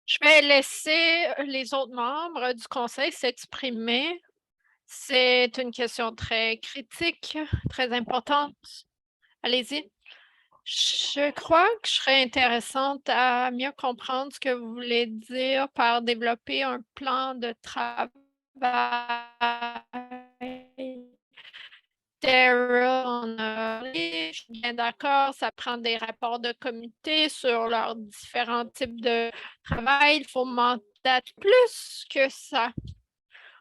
Je vais laisser les autres membres du conseil s'exprimer. C'est une question très critique, très importante. Allez-y. Je crois que je serais intéressante à mieux comprendre ce que vous voulez dire par développer un plan de travail. Daryl en a parlé, je suis bien d'accord, ça prend des rapports de comité sur leurs différents types de travail. Il faut mandater plus que ça.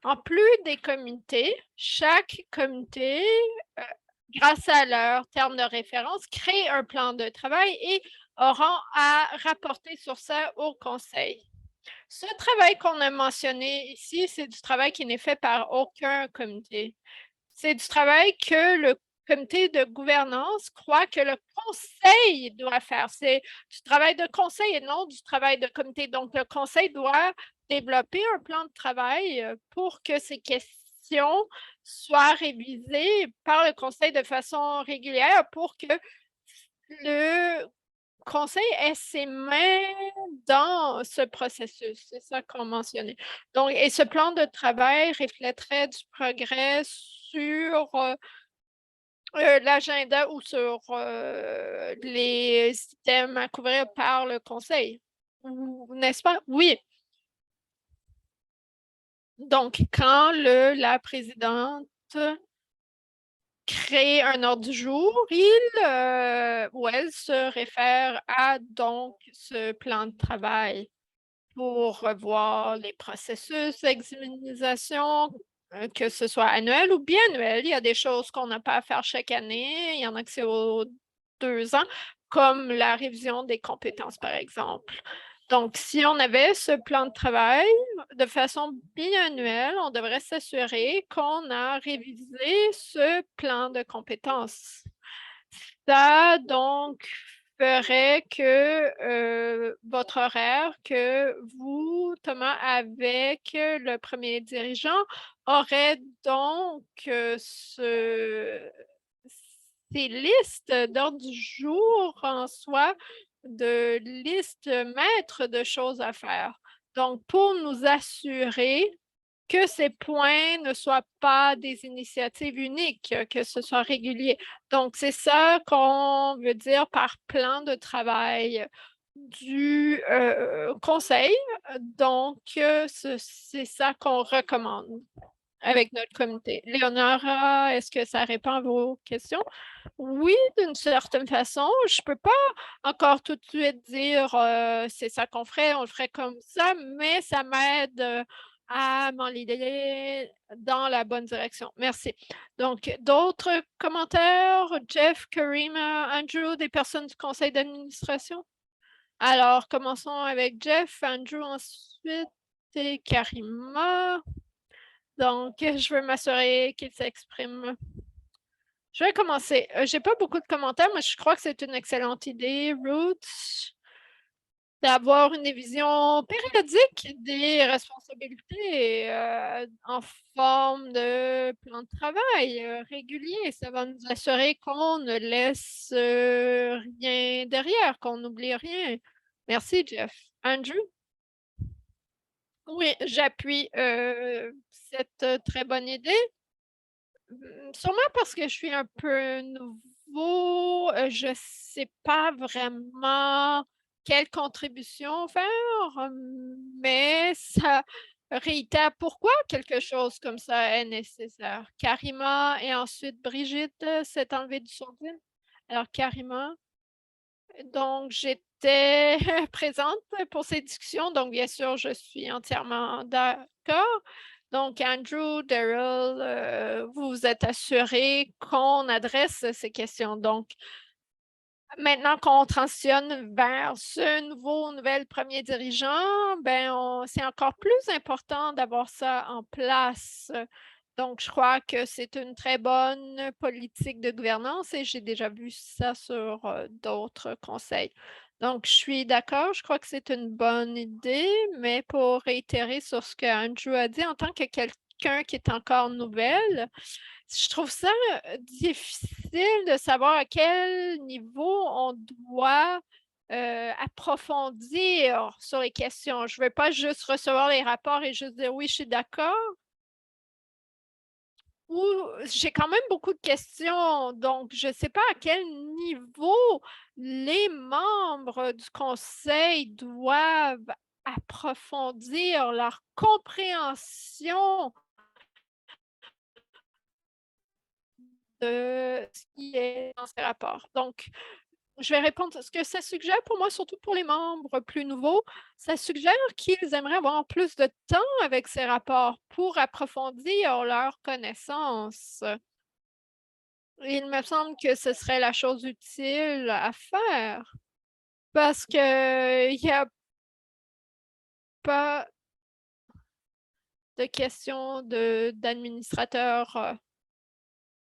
En plus des comités, chaque comité, grâce à leur terme de référence, crée un plan de travail et auront à rapporter sur ça au conseil. Ce travail qu'on a mentionné ici, c'est du travail qui n'est fait par aucun comité. C'est du travail que le comité de gouvernance croit que le conseil doit faire. C'est du travail de conseil et non du travail de comité. Donc, le conseil doit développer un plan de travail pour que ces questions soient révisées par le conseil de façon régulière pour que le conseil ait ses mains dans ce processus. C'est ça qu'on mentionnait. Donc, et ce plan de travail reflèterait du progrès sur l'agenda ou sur les items à couvrir par le conseil. N'est-ce pas? Oui. Donc, quand la présidente crée un ordre du jour, il ou elle se réfère à donc ce plan de travail pour revoir les processus d'examination, que ce soit annuel ou biannuel. Il y a des choses qu'on n'a pas à faire chaque année. Il y en a que c'est aux 2 ans, comme la révision des compétences, par exemple. Donc, si on avait ce plan de travail de façon biannuelle, on devrait s'assurer qu'on a révisé ce plan de compétences. Ça, donc, ferait que votre horaire que vous, Thomas, avec le premier dirigeant, aurait donc ces listes d'ordre du jour en soi, de listes maîtres de choses à faire. Donc, pour nous assurer que ces points ne soient pas des initiatives uniques, que ce soit régulier. Donc, c'est ça qu'on veut dire par plan de travail du conseil. Donc, c'est ça qu'on recommande avec notre comité. Léonora, est-ce que ça répond à vos questions? Oui, d'une certaine façon. Je ne peux pas encore tout de suite dire c'est ça qu'on ferait, on le ferait comme ça, mais ça m'aide à m'enligner dans la bonne direction. Merci. Donc, d'autres commentaires? Jeff, Karima, Andrew, des personnes du conseil d'administration? Alors, commençons avec Jeff, Andrew ensuite et Karima. Donc, je veux m'assurer qu'il s'exprime. Je vais commencer. Je n'ai pas beaucoup de commentaires, mais je crois que c'est une excellente idée, Ruth, d'avoir une vision périodique des responsabilités en forme de plan de travail régulier. Ça va nous assurer qu'on ne laisse rien derrière, qu'on n'oublie rien. Merci, Jeff. Andrew? Oui, j'appuie cette très bonne idée. Sûrement parce que je suis un peu nouveau, je sais pas vraiment quelle contribution faire, mais ça réitère pourquoi quelque chose comme ça est nécessaire. Karima et ensuite Brigitte s'est enlevée du sondage. Alors Karima, donc j'étais présente pour ces discussions, donc bien sûr, je suis entièrement d'accord. Donc, Andrew, Daryl, vous vous êtes assuré qu'on adresse ces questions. Donc, maintenant qu'on transitionne vers ce nouvel premier dirigeant, ben c'est encore plus important d'avoir ça en place. Donc, je crois que c'est une très bonne politique de gouvernance et j'ai déjà vu ça sur d'autres conseils. Donc, je suis d'accord, je crois que c'est une bonne idée, mais pour réitérer sur ce que Andrew a dit, en tant que quelqu'un qui est encore nouvelle, je trouve ça difficile de savoir à quel niveau on doit approfondir sur les questions. Je ne veux pas juste recevoir les rapports et juste dire oui, je suis d'accord. Ou j'ai quand même beaucoup de questions, donc je ne sais pas à quel niveau les membres du conseil doivent approfondir leur compréhension de ce qui est dans ces rapports. Donc, je vais répondre. Ce que ça suggère pour moi, surtout pour les membres plus nouveaux, ça suggère qu'ils aimeraient avoir plus de temps avec ces rapports pour approfondir leurs connaissances. Il me semble que ce serait la chose utile à faire parce qu'il n'y a pas de question d'administrateur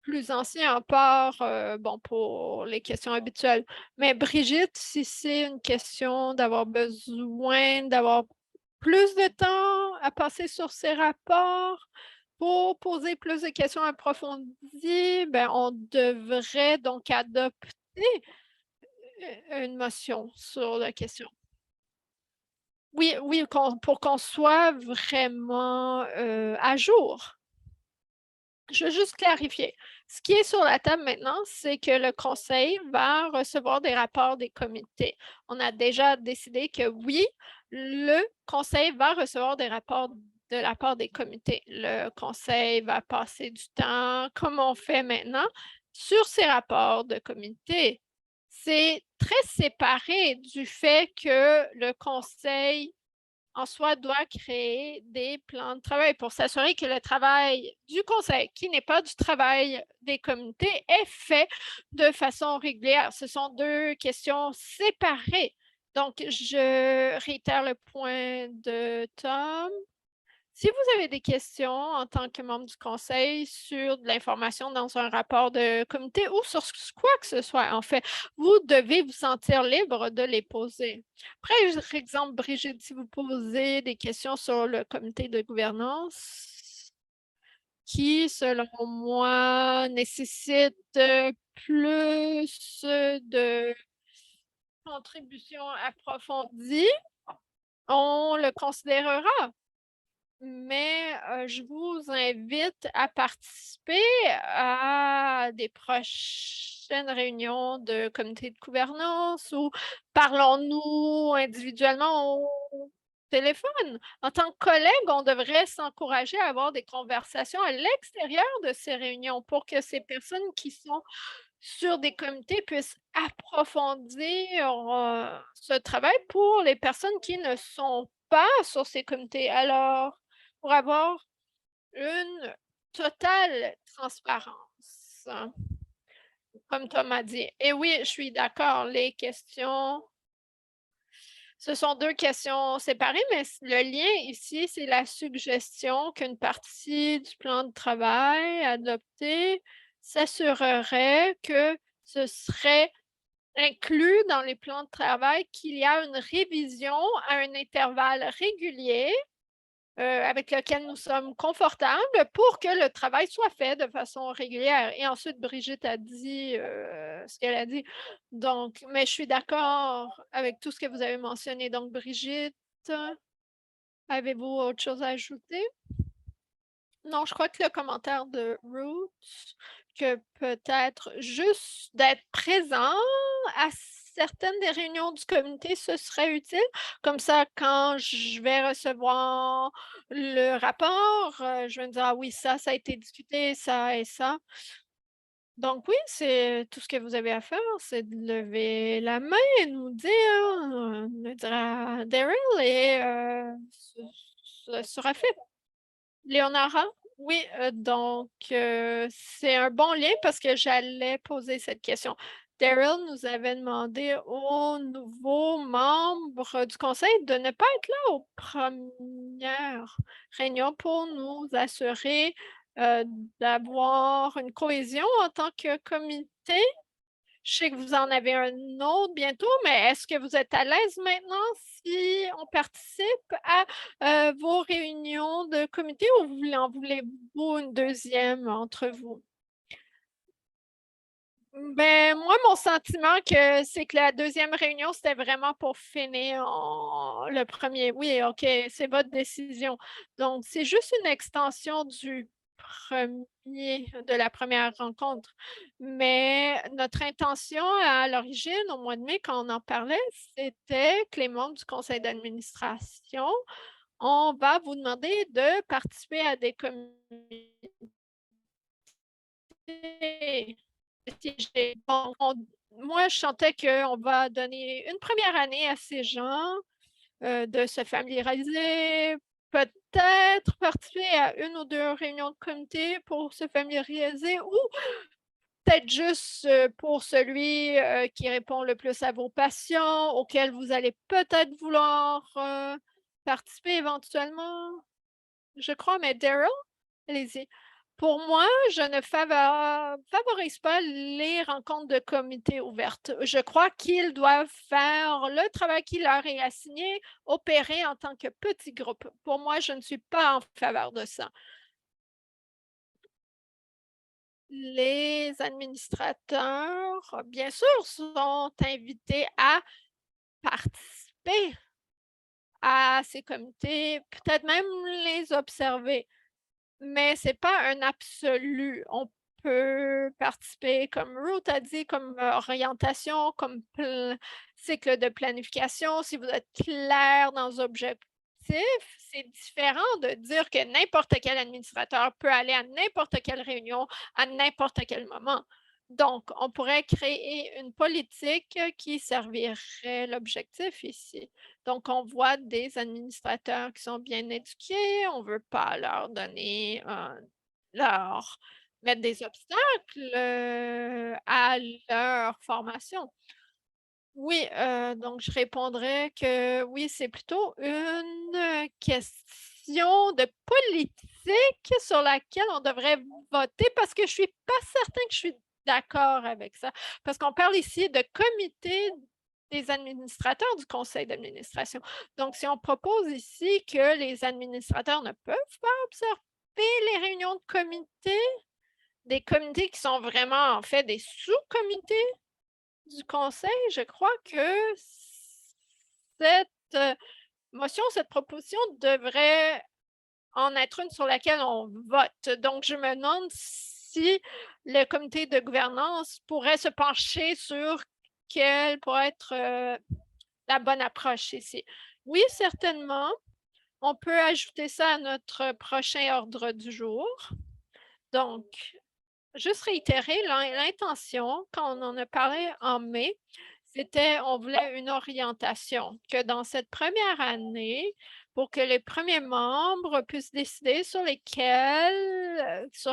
plus ancien à part, bon, pour les questions habituelles. Mais Brigitte, si c'est une question d'avoir besoin d'avoir plus de temps à passer sur ces rapports pour poser plus de questions approfondies, ben, on devrait donc adopter une motion sur la question. Oui, oui, pour qu'on soit vraiment à jour. Je veux juste clarifier. Ce qui est sur la table maintenant, c'est que le conseil va recevoir des rapports des comités. On a déjà décidé que oui, le conseil va recevoir des rapports de la part des comités. Le conseil va passer du temps, comme on fait maintenant, sur ces rapports de comité. C'est très séparé du fait que le conseil en soi doit créer des plans de travail pour s'assurer que le travail du conseil, qui n'est pas du travail des comités, est fait de façon régulière. Ce sont deux questions séparées. Donc, je réitère le point de Tom. Si vous avez des questions en tant que membre du conseil sur de l'information dans un rapport de comité ou sur quoi que ce soit, en fait, vous devez vous sentir libre de les poser. Par exemple, Brigitte, si vous posez des questions sur le comité de gouvernance, qui, selon moi, nécessite plus de contributions approfondies, on le considérera. Mais je vous invite à participer à des prochaines réunions de comité de gouvernance ou parlons-nous individuellement au téléphone. En tant que collègue, on devrait s'encourager à avoir des conversations à l'extérieur de ces réunions pour que ces personnes qui sont sur des comités puissent approfondir ce travail pour les personnes qui ne sont pas sur ces comités. Alors, pour avoir une totale transparence, comme Tom a dit. Et oui, je suis d'accord, les questions, ce sont deux questions séparées, mais le lien ici, c'est la suggestion qu'une partie du plan de travail adopté s'assurerait que ce serait inclus dans les plans de travail qu'il y a une révision à un intervalle régulier avec lequel nous sommes confortables pour que le travail soit fait de façon régulière. Et ensuite, Brigitte a dit ce qu'elle a dit. Donc, mais je suis d'accord avec tout ce que vous avez mentionné. Donc, Brigitte, avez-vous autre chose à ajouter? Non, je crois que le commentaire de Ruth, que peut-être juste d'être présent à certaines des réunions du comité, ce serait utile. Comme ça, quand je vais recevoir le rapport, je vais me dire, ah oui, ça a été discuté, ça et ça. Donc oui, c'est tout ce que vous avez à faire, c'est de lever la main et nous dire, le dire à Daryl et ce sera fait. Léonara? Oui, donc c'est un bon lien parce que j'allais poser cette question. Daryl nous avait demandé aux nouveaux membres du conseil de ne pas être là aux premières réunions pour nous assurer d'avoir une cohésion en tant que comité. Je sais que vous en avez un autre bientôt, mais est-ce que vous êtes à l'aise maintenant si on participe à vos réunions de comité ou en voulez-vous une deuxième entre vous? Ben, moi, mon sentiment c'est que la deuxième réunion, c'était vraiment pour finir le premier. Oui, OK, c'est votre décision. Donc, c'est juste une extension de la première rencontre. Mais notre intention à l'origine, au mois de mai, quand on en parlait, c'était que les membres du conseil d'administration, on va vous demander de participer à des comités. Bon, moi, je sentais qu'on va donner une première année à ces gens de se familiariser, peut-être participer à une ou deux réunions de comité pour se familiariser ou peut-être juste pour celui qui répond le plus à vos passions, auquel vous allez peut-être vouloir participer éventuellement. Je crois, mais Daryl, allez-y. Pour moi, je ne favorise pas les rencontres de comité ouvertes. Je crois qu'ils doivent faire le travail qui leur est assigné, opérer en tant que petit groupe. Pour moi, je ne suis pas en faveur de ça. Les administrateurs, bien sûr, sont invités à participer à ces comités, peut-être même les observer. Mais ce n'est pas un absolu. On peut participer, comme Ruth a dit, comme orientation, comme cycle de planification, si vous êtes clair dans vos objectifs c'est différent de dire que n'importe quel administrateur peut aller à n'importe quelle réunion à n'importe quel moment. Donc, on pourrait créer une politique qui servirait l'objectif ici. Donc, on voit des administrateurs qui sont bien éduqués, on ne veut pas leur donner leur mettre des obstacles à leur formation. Oui, donc je répondrais que oui, c'est plutôt une question de politique sur laquelle on devrait voter parce que je suis pas certaine que je suis d'accord avec ça. Parce qu'on parle ici de comité des administrateurs du conseil d'administration. Donc, si on propose ici que les administrateurs ne peuvent pas observer les réunions de comité, des comités qui sont vraiment en fait des sous-comités du conseil, je crois que cette motion, cette proposition devrait en être une sur laquelle on vote. Donc, je me demande si le comité de gouvernance pourrait se pencher sur quelle pourrait être la bonne approche ici. Oui, certainement. On peut ajouter ça à notre prochain ordre du jour. Donc, juste réitérer l'intention, quand on en a parlé en mai, c'était on voulait une orientation, que dans cette première année, pour que les premiers membres puissent décider sur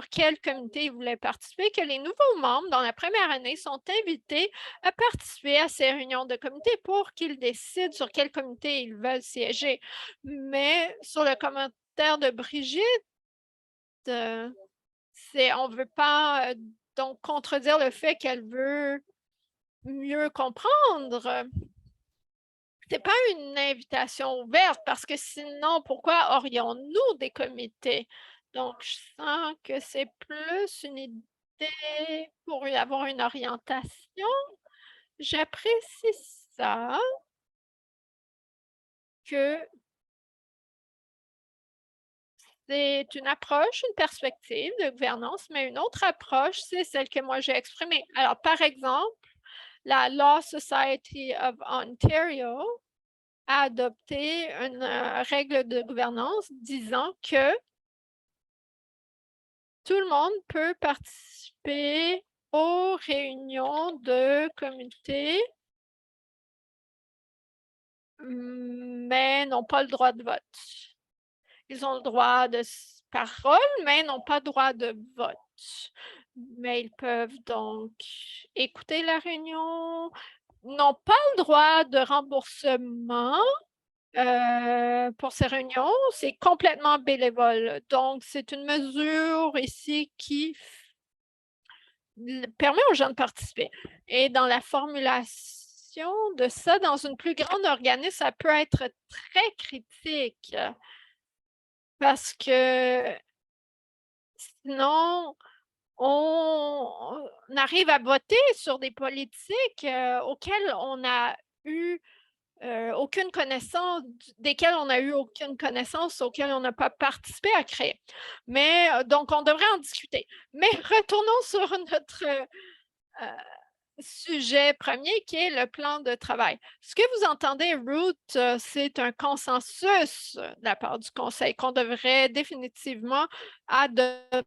quel comité ils voulaient participer, que les nouveaux membres dans la première année sont invités à participer à ces réunions de comité pour qu'ils décident sur quel comité ils veulent siéger. Mais sur le commentaire de Brigitte, on ne veut pas donc contredire le fait qu'elle veut mieux comprendre. Ce n'est pas une invitation ouverte parce que sinon, pourquoi aurions-nous des comités? Donc, je sens que c'est plus une idée pour avoir une orientation. J'apprécie ça, que c'est une approche, une perspective de gouvernance, mais une autre approche, c'est celle que moi j'ai exprimée. Alors, par exemple, la Law Society of Ontario a adopté une règle de gouvernance disant que tout le monde peut participer aux réunions de comité, mais n'ont pas le droit de vote. Ils ont le droit de parole, mais n'ont pas le droit de vote. Mais ils peuvent donc écouter la réunion, n'ont pas le droit de remboursement pour ces réunions. C'est complètement bénévole. Donc, c'est une mesure ici qui permet aux gens de participer. Et dans la formulation de ça, dans une plus grande organisme, ça peut être très critique parce que sinon, on arrive à voter sur des politiques auxquelles on a eu aucune connaissance, desquelles on n'a eu aucune connaissance, auxquelles on n'a pas participé à créer. Mais donc, on devrait en discuter. Mais retournons sur notre sujet premier qui est le plan de travail. Ce que vous entendez, Ruth, c'est un consensus de la part du Conseil qu'on devrait définitivement adopter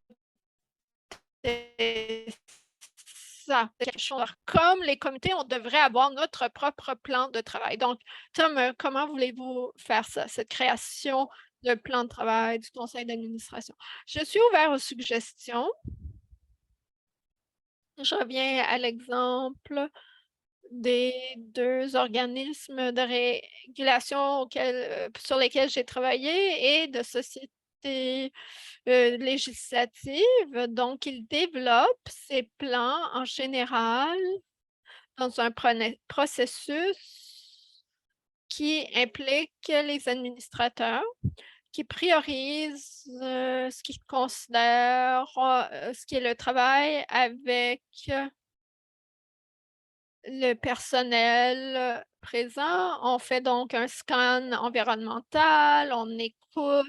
ça, quelque chose. Comme les comités, on devrait avoir notre propre plan de travail. Donc, Tom, comment voulez-vous faire ça, cette création de plan de travail du conseil d'administration? Je suis ouvert aux suggestions. Je reviens à l'exemple des deux organismes de régulation sur lesquels j'ai travaillé et de sociétés législatives. Donc, ils développent ces plans en général dans un processus qui implique les administrateurs, qui priorisent ce qu'ils considèrent, ce qui est le travail avec le personnel présent. On fait donc un scan environnemental, on écoute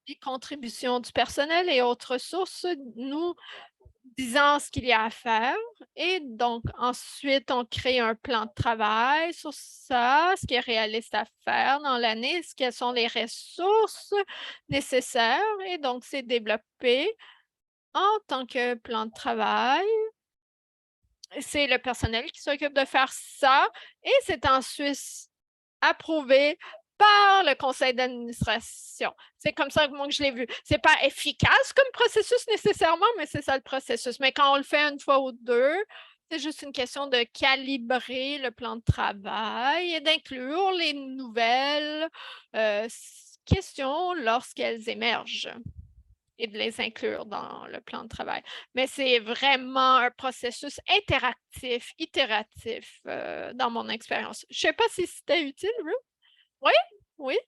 les contributions du personnel et autres sources nous disant ce qu'il y a à faire. Et donc, ensuite, on crée un plan de travail sur ça, ce qui est réaliste à faire dans l'année, quelles sont les ressources nécessaires. Et donc, c'est développé en tant que plan de travail. C'est le personnel qui s'occupe de faire ça et c'est ensuite approuvé par le conseil d'administration. C'est comme ça que moi que je l'ai vu. C'est pas efficace comme processus nécessairement, mais c'est ça le processus. Mais quand on le fait une fois ou deux, c'est juste une question de calibrer le plan de travail et d'inclure les nouvelles questions lorsqu'elles émergent et de les inclure dans le plan de travail. Mais c'est vraiment un processus interactif, itératif dans mon expérience. Je ne sais pas si c'était utile, Ruth. Oui, oui.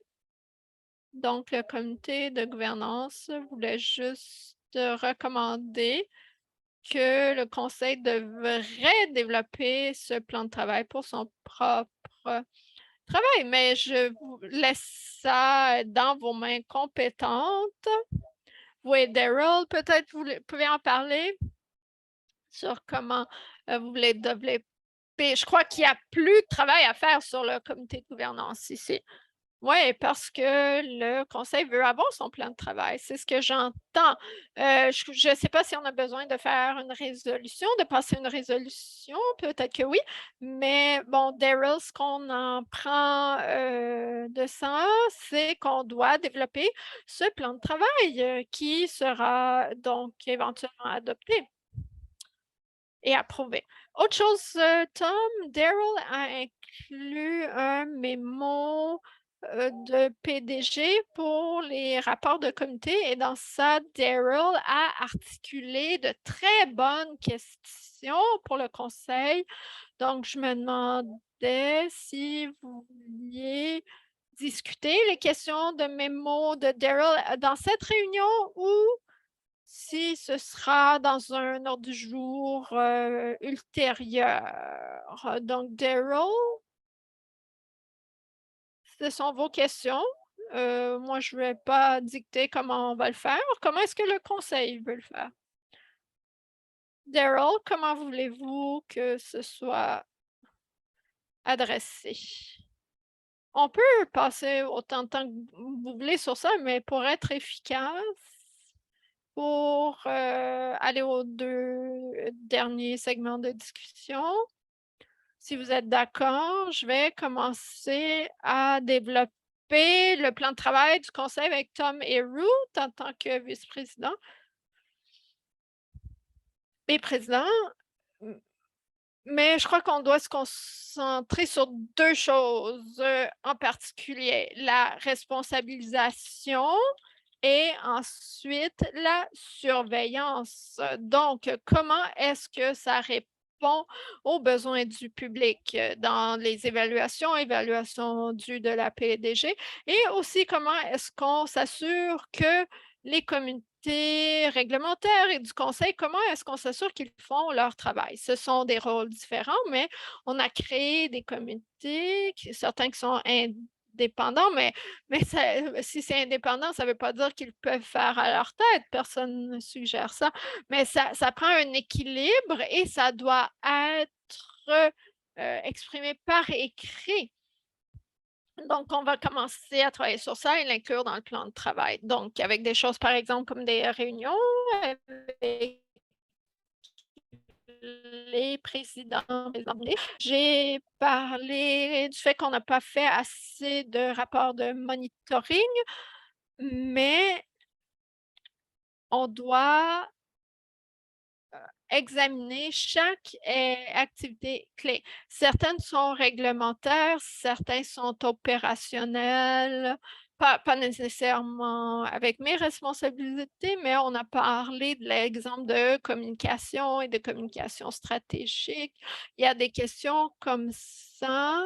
Donc, le comité de gouvernance voulait juste recommander que le conseil devrait développer ce plan de travail pour son propre travail, mais je vous laisse ça dans vos mains compétentes. Oui, Daryl, peut-être vous pouvez en parler sur comment vous voulez développer. Je crois qu'il y a plus de travail à faire sur le comité de gouvernance ici. Oui, parce que le conseil veut avoir son plan de travail. C'est ce que j'entends. Je ne sais pas si on a besoin de faire une résolution, de passer une résolution, peut-être que oui. Mais bon, Daryl, ce qu'on en prend de ça, c'est qu'on doit développer ce plan de travail qui sera donc éventuellement adopté et approuvé. Autre chose, Tom, Daryl a inclus un mémo de PDG pour les rapports de comité et dans ça, Daryl a articulé de très bonnes questions pour le conseil. Donc, je me demandais si vous vouliez discuter les questions de mémo de Daryl dans cette réunion ou si ce sera dans un ordre du jour ultérieur. Donc, Daryl, ce sont vos questions. Moi, je ne vais pas dicter comment on va le faire. Comment est-ce que le conseil veut le faire? Daryl, comment voulez-vous que ce soit adressé? On peut passer autant de temps que vous voulez sur ça, mais pour être efficace, pour aller aux deux derniers segments de discussion, si vous êtes d'accord, je vais commencer à développer le plan de travail du conseil avec Tom et Ruth en tant que vice-président et président. Mais je crois qu'on doit se concentrer sur deux choses en particulier, la responsabilisation et ensuite la surveillance. Donc, comment est-ce que ça répond aux besoins du public dans les évaluations dues de la PDG et aussi comment est-ce qu'on s'assure que les communautés réglementaires et du conseil, comment est-ce qu'on s'assure qu'ils font leur travail? Ce sont des rôles différents, mais on a créé des comités, certains qui sont indépendants, mais si c'est indépendant, ça ne veut pas dire qu'ils peuvent faire à leur tête. Personne ne suggère ça. Mais ça prend un équilibre et ça doit être exprimé par écrit. Donc, on va commencer à travailler sur ça et l'inclure dans le plan de travail. Donc, avec des choses, par exemple, comme des réunions avec les présidents. J'ai parlé du fait qu'on n'a pas fait assez de rapports de monitoring, mais on doit examiner chaque activité clé. Certaines sont réglementaires, certaines sont opérationnelles, pas nécessairement avec mes responsabilités, mais on a parlé de l'exemple de communication et de communication stratégique. Il y a des questions comme ça,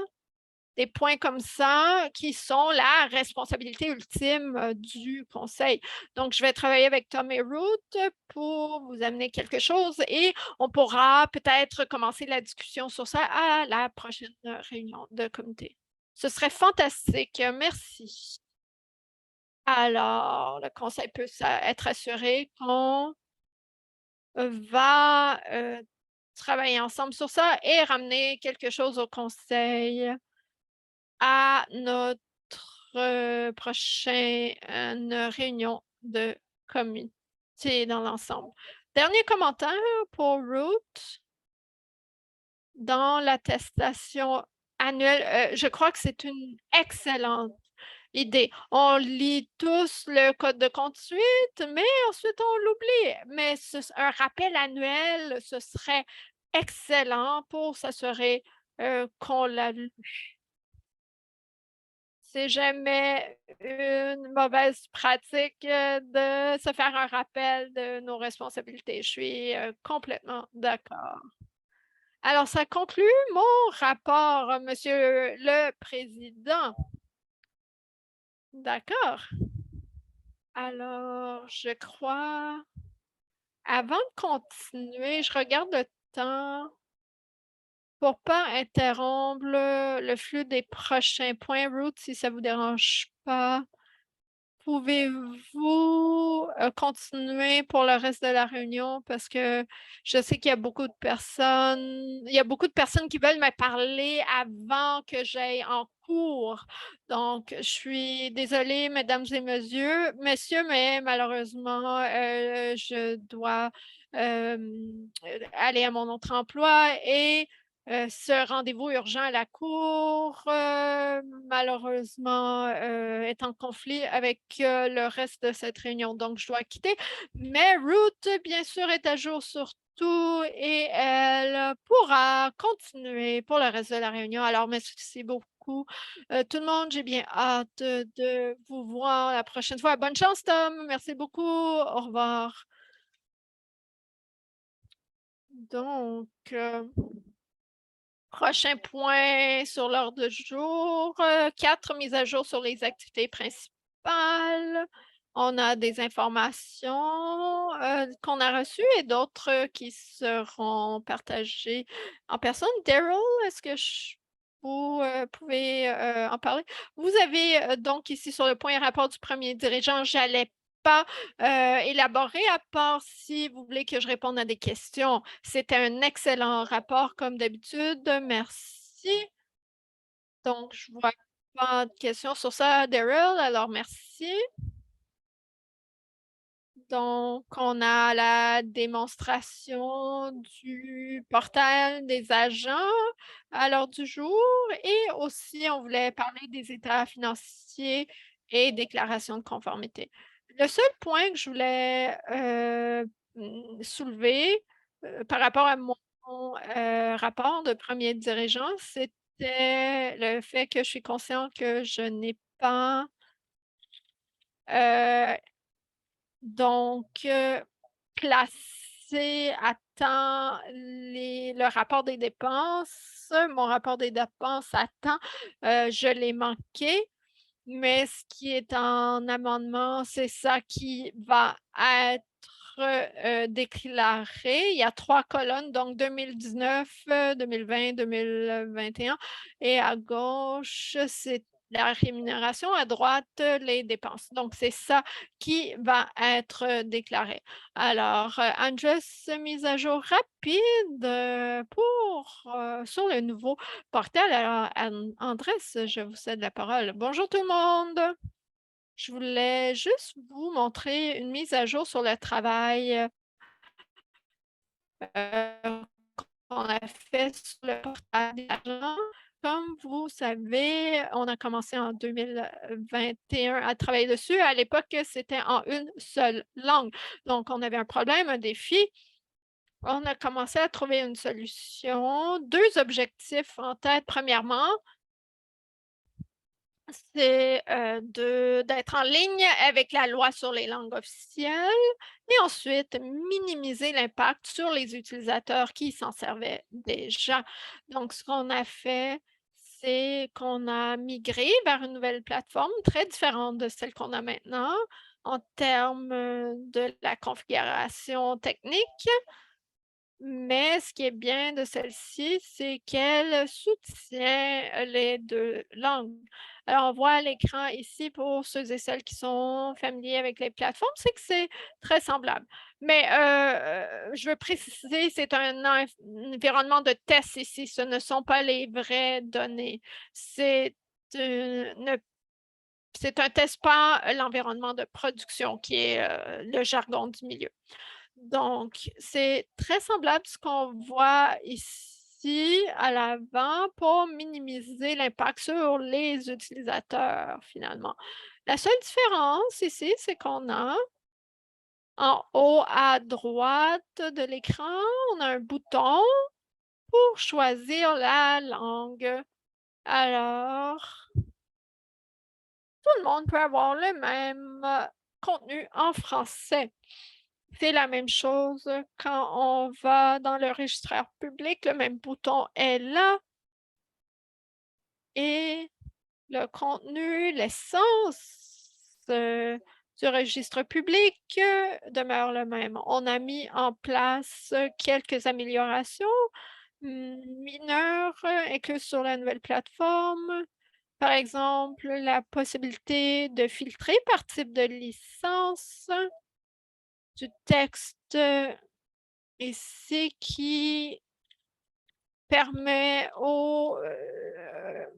des points comme ça qui sont la responsabilité ultime du conseil. Donc, je vais travailler avec Tom et Ruth pour vous amener quelque chose et on pourra peut-être commencer la discussion sur ça à la prochaine réunion de comité. Ce serait fantastique. Merci. Alors, le conseil peut être assuré qu'on va travailler ensemble sur ça et ramener quelque chose au conseil à notre prochaine réunion de comité dans l'ensemble. Dernier commentaire pour Ruth. Dans l'attestation annuelle, je crois que c'est une excellente idée. On lit tous le code de conduite, mais ensuite on l'oublie. Mais un rappel annuel, ce serait excellent pour s'assurer qu'on l'a lu. C'est jamais une mauvaise pratique de se faire un rappel de nos responsabilités. Je suis complètement d'accord. Alors, ça conclut mon rapport, Monsieur le Président. D'accord. Alors, je crois, avant de continuer, je regarde le temps pour pas interrompre le flux des prochains points. Ruth, si ça vous dérange pas. Pouvez-vous continuer pour le reste de la réunion? Parce que je sais qu'il y a beaucoup de personnes, qui veulent me parler avant que j'aille en cours. Donc, je suis désolée, mesdames et messieurs, mais malheureusement, je dois aller à mon autre emploi et ce rendez-vous urgent à la cour, malheureusement, est en conflit avec le reste de cette réunion, donc je dois quitter. Mais Ruth, bien sûr, est à jour sur tout et elle pourra continuer pour le reste de la réunion. Alors, merci beaucoup, tout le monde. J'ai bien hâte de vous voir la prochaine fois. Bonne chance, Tom. Merci beaucoup. Au revoir. Donc, prochain point sur l'ordre du jour, 4 mises à jour sur les activités principales. On a des informations qu'on a reçues et d'autres qui seront partagées en personne. Daryl, est-ce que vous pouvez en parler? Vous avez donc ici sur le point rapport du premier dirigeant, j'allais pas élaborer, à part si vous voulez que je réponde à des questions. C'était un excellent rapport, comme d'habitude. Merci. Donc, je vois pas de questions sur ça, Daryl. Alors, merci. Donc, on a la démonstration du portail des agents à l'ordre du jour et aussi, on voulait parler des états financiers et déclarations de conformité. Le seul point que je voulais soulever par rapport à mon rapport de premier dirigeant, c'était le fait que je suis consciente que je n'ai pas donc, placer à temps le rapport des dépenses. Mon rapport des dépenses à temps, je l'ai manqué, mais ce qui est en amendement, c'est ça qui va être déclaré. Il y a 3 colonnes, donc 2019, 2020, 2021 et à gauche, c'est la rémunération, à droite, les dépenses. Donc, c'est ça qui va être déclaré. Alors, Andres, mise à jour rapide sur le nouveau portail. Alors, Andrés, je vous cède la parole. Bonjour tout le monde. Je voulais juste vous montrer une mise à jour sur le travail qu'on a fait sur le portail des agents. Comme vous savez, on a commencé en 2021 à travailler dessus. À l'époque, c'était en une seule langue. Donc, on avait un problème, un défi. On a commencé à trouver une solution. 2 objectifs en tête. Premièrement, c'est d'être en ligne avec la loi sur les langues officielles et ensuite minimiser l'impact sur les utilisateurs qui s'en servaient déjà. Donc, ce qu'on a fait, c'est qu'on a migré vers une nouvelle plateforme très différente de celle qu'on a maintenant en termes de la configuration technique. Mais ce qui est bien de celle-ci, c'est qu'elle soutient les 2 langues. Alors, on voit à l'écran ici, pour ceux et celles qui sont familiers avec les plateformes, c'est que c'est très semblable. Mais, je veux préciser, c'est un environnement de test ici, ce ne sont pas les vraies données. C'est une c'est un test, pas l'environnement de production qui est, le jargon du milieu. Donc, c'est très semblable ce qu'on voit ici à l'avant pour minimiser l'impact sur les utilisateurs finalement. La seule différence ici, c'est qu'on a en haut à droite de l'écran, on a un bouton pour choisir la langue. Alors, tout le monde peut avoir le même contenu en français. C'est la même chose quand on va dans le registraire public, le même bouton est là et le contenu, l'essence, du registre public, demeure le même. On a mis en place quelques améliorations, mineures, incluses sur la nouvelle plateforme. Par exemple, la possibilité de filtrer par type de licence, du texte ici qui permet aux,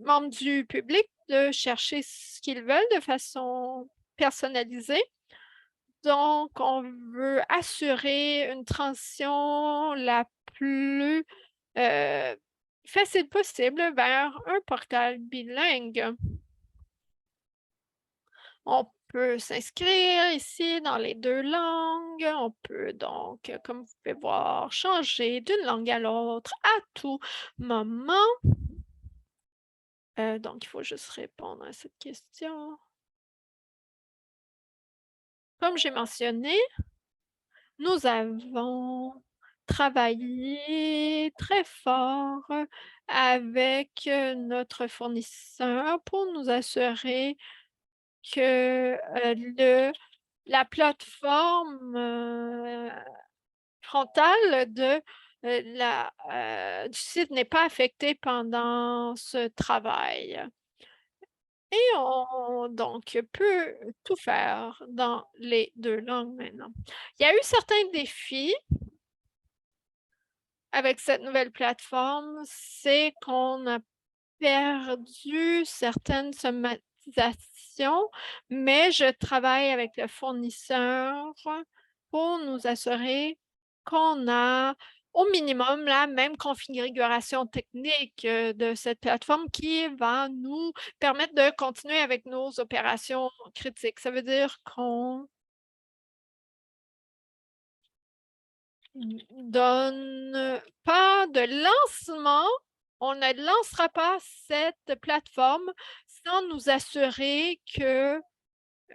membres du public de chercher ce qu'ils veulent de façon personnalisée. Donc, on veut assurer une transition la plus, facile possible vers un portail bilingue. On peut s'inscrire ici dans les 2 langues. On peut donc, comme vous pouvez voir, changer d'une langue à l'autre à tout moment. Donc il faut juste répondre à cette question. Comme j'ai mentionné, nous avons travaillé très fort avec, notre fournisseur pour nous assurer que, la plateforme, frontale du site n'est pas affectée pendant ce travail et on donc peut tout faire dans les 2 langues maintenant. Il y a eu certains défis avec cette nouvelle plateforme, c'est qu'on a perdu certaines somatisations, mais je travaille avec le fournisseur pour nous assurer qu'on a au minimum la même configuration technique, de cette plateforme qui va nous permettre de continuer avec nos opérations critiques. Ça veut dire qu'on donne pas de lancement. On ne lancera pas cette plateforme sans nous assurer que,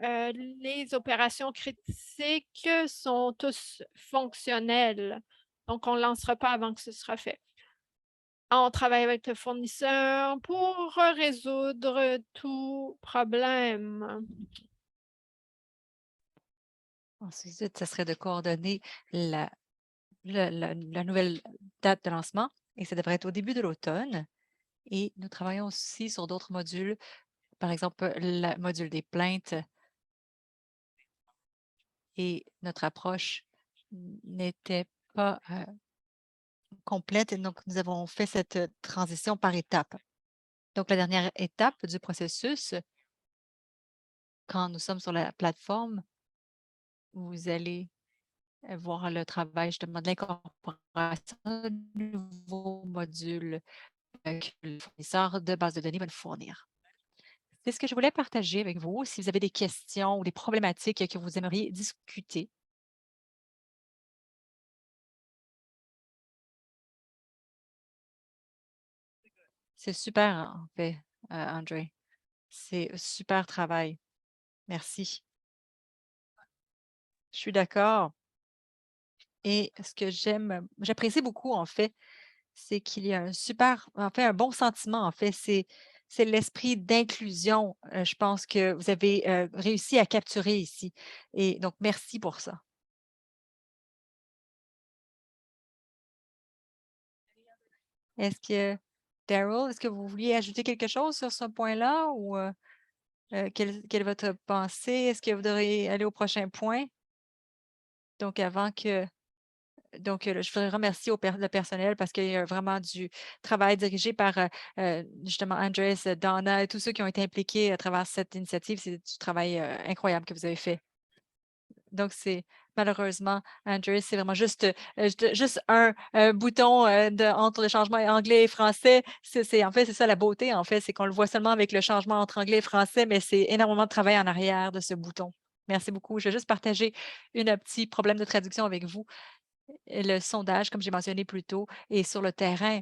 les opérations critiques sont tous fonctionnelles. Donc on ne lancera pas avant que ce sera fait. On travaille avec le fournisseur pour résoudre tout problème. Ensuite, ça serait de coordonner la la nouvelle date de lancement et ça devrait être au début de l'automne et nous travaillons aussi sur d'autres modules, par exemple, le module des plaintes et notre approche n'était pas, complète et donc nous avons fait cette, transition par étapes. Donc la dernière étape du processus, quand nous sommes sur la plateforme, vous allez voir le travail justement de l'incorporation de nouveaux modules, que le fournisseur de base de données va nous fournir. C'est ce que je voulais partager avec vous. Si vous avez des questions ou des problématiques que vous aimeriez discuter. C'est super, en fait, André. C'est super travail. Merci. Je suis d'accord et ce que j'apprécie beaucoup, en fait, c'est qu'il y a un bon sentiment, en fait, c'est l'esprit d'inclusion, je pense que vous avez, réussi à capturer ici et donc merci pour ça. Est-ce que Daryl, est-ce que vous vouliez ajouter quelque chose sur ce point-là ou quelle est votre pensée? Est-ce que vous devriez aller au prochain point? Donc avant que je voudrais remercier le personnel parce qu'il y a vraiment du travail dirigé par, justement Andres, Donna et tous ceux qui ont été impliqués à travers cette initiative. C'est du travail, incroyable que vous avez fait. Donc c'est malheureusement, Andrew, c'est vraiment juste un, bouton, entre le changement anglais et français. En fait, c'est ça la beauté, en fait, c'est qu'on le voit seulement avec le changement entre anglais et français, mais c'est énormément de travail en arrière de ce bouton. Merci beaucoup. Je vais juste partager un petit problème de traduction avec vous. Le sondage, comme j'ai mentionné plus tôt, est sur le terrain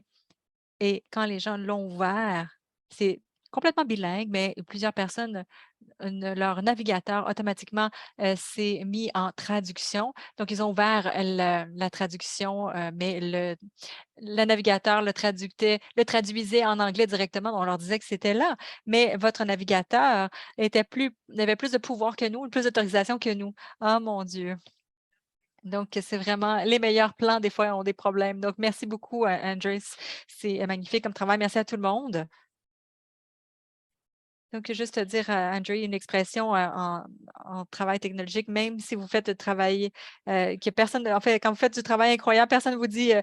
et quand les gens l'ont ouvert, c'est complètement bilingue, mais plusieurs personnes leur navigateur automatiquement, s'est mis en traduction. Donc, ils ont ouvert la traduction, mais le navigateur le traduisait en anglais directement. On leur disait que c'était là, mais votre navigateur avait plus de pouvoir que nous, plus d'autorisation que nous. Oh mon Dieu! Donc, c'est vraiment les meilleurs plans, des fois, ont des problèmes. Donc, merci beaucoup, Andres. C'est magnifique comme travail. Merci à tout le monde. Donc, juste te dire, Andrew, une expression, en travail technologique, même si vous faites travailler, que personne en fait, quand vous faites du travail incroyable, personne ne vous dit,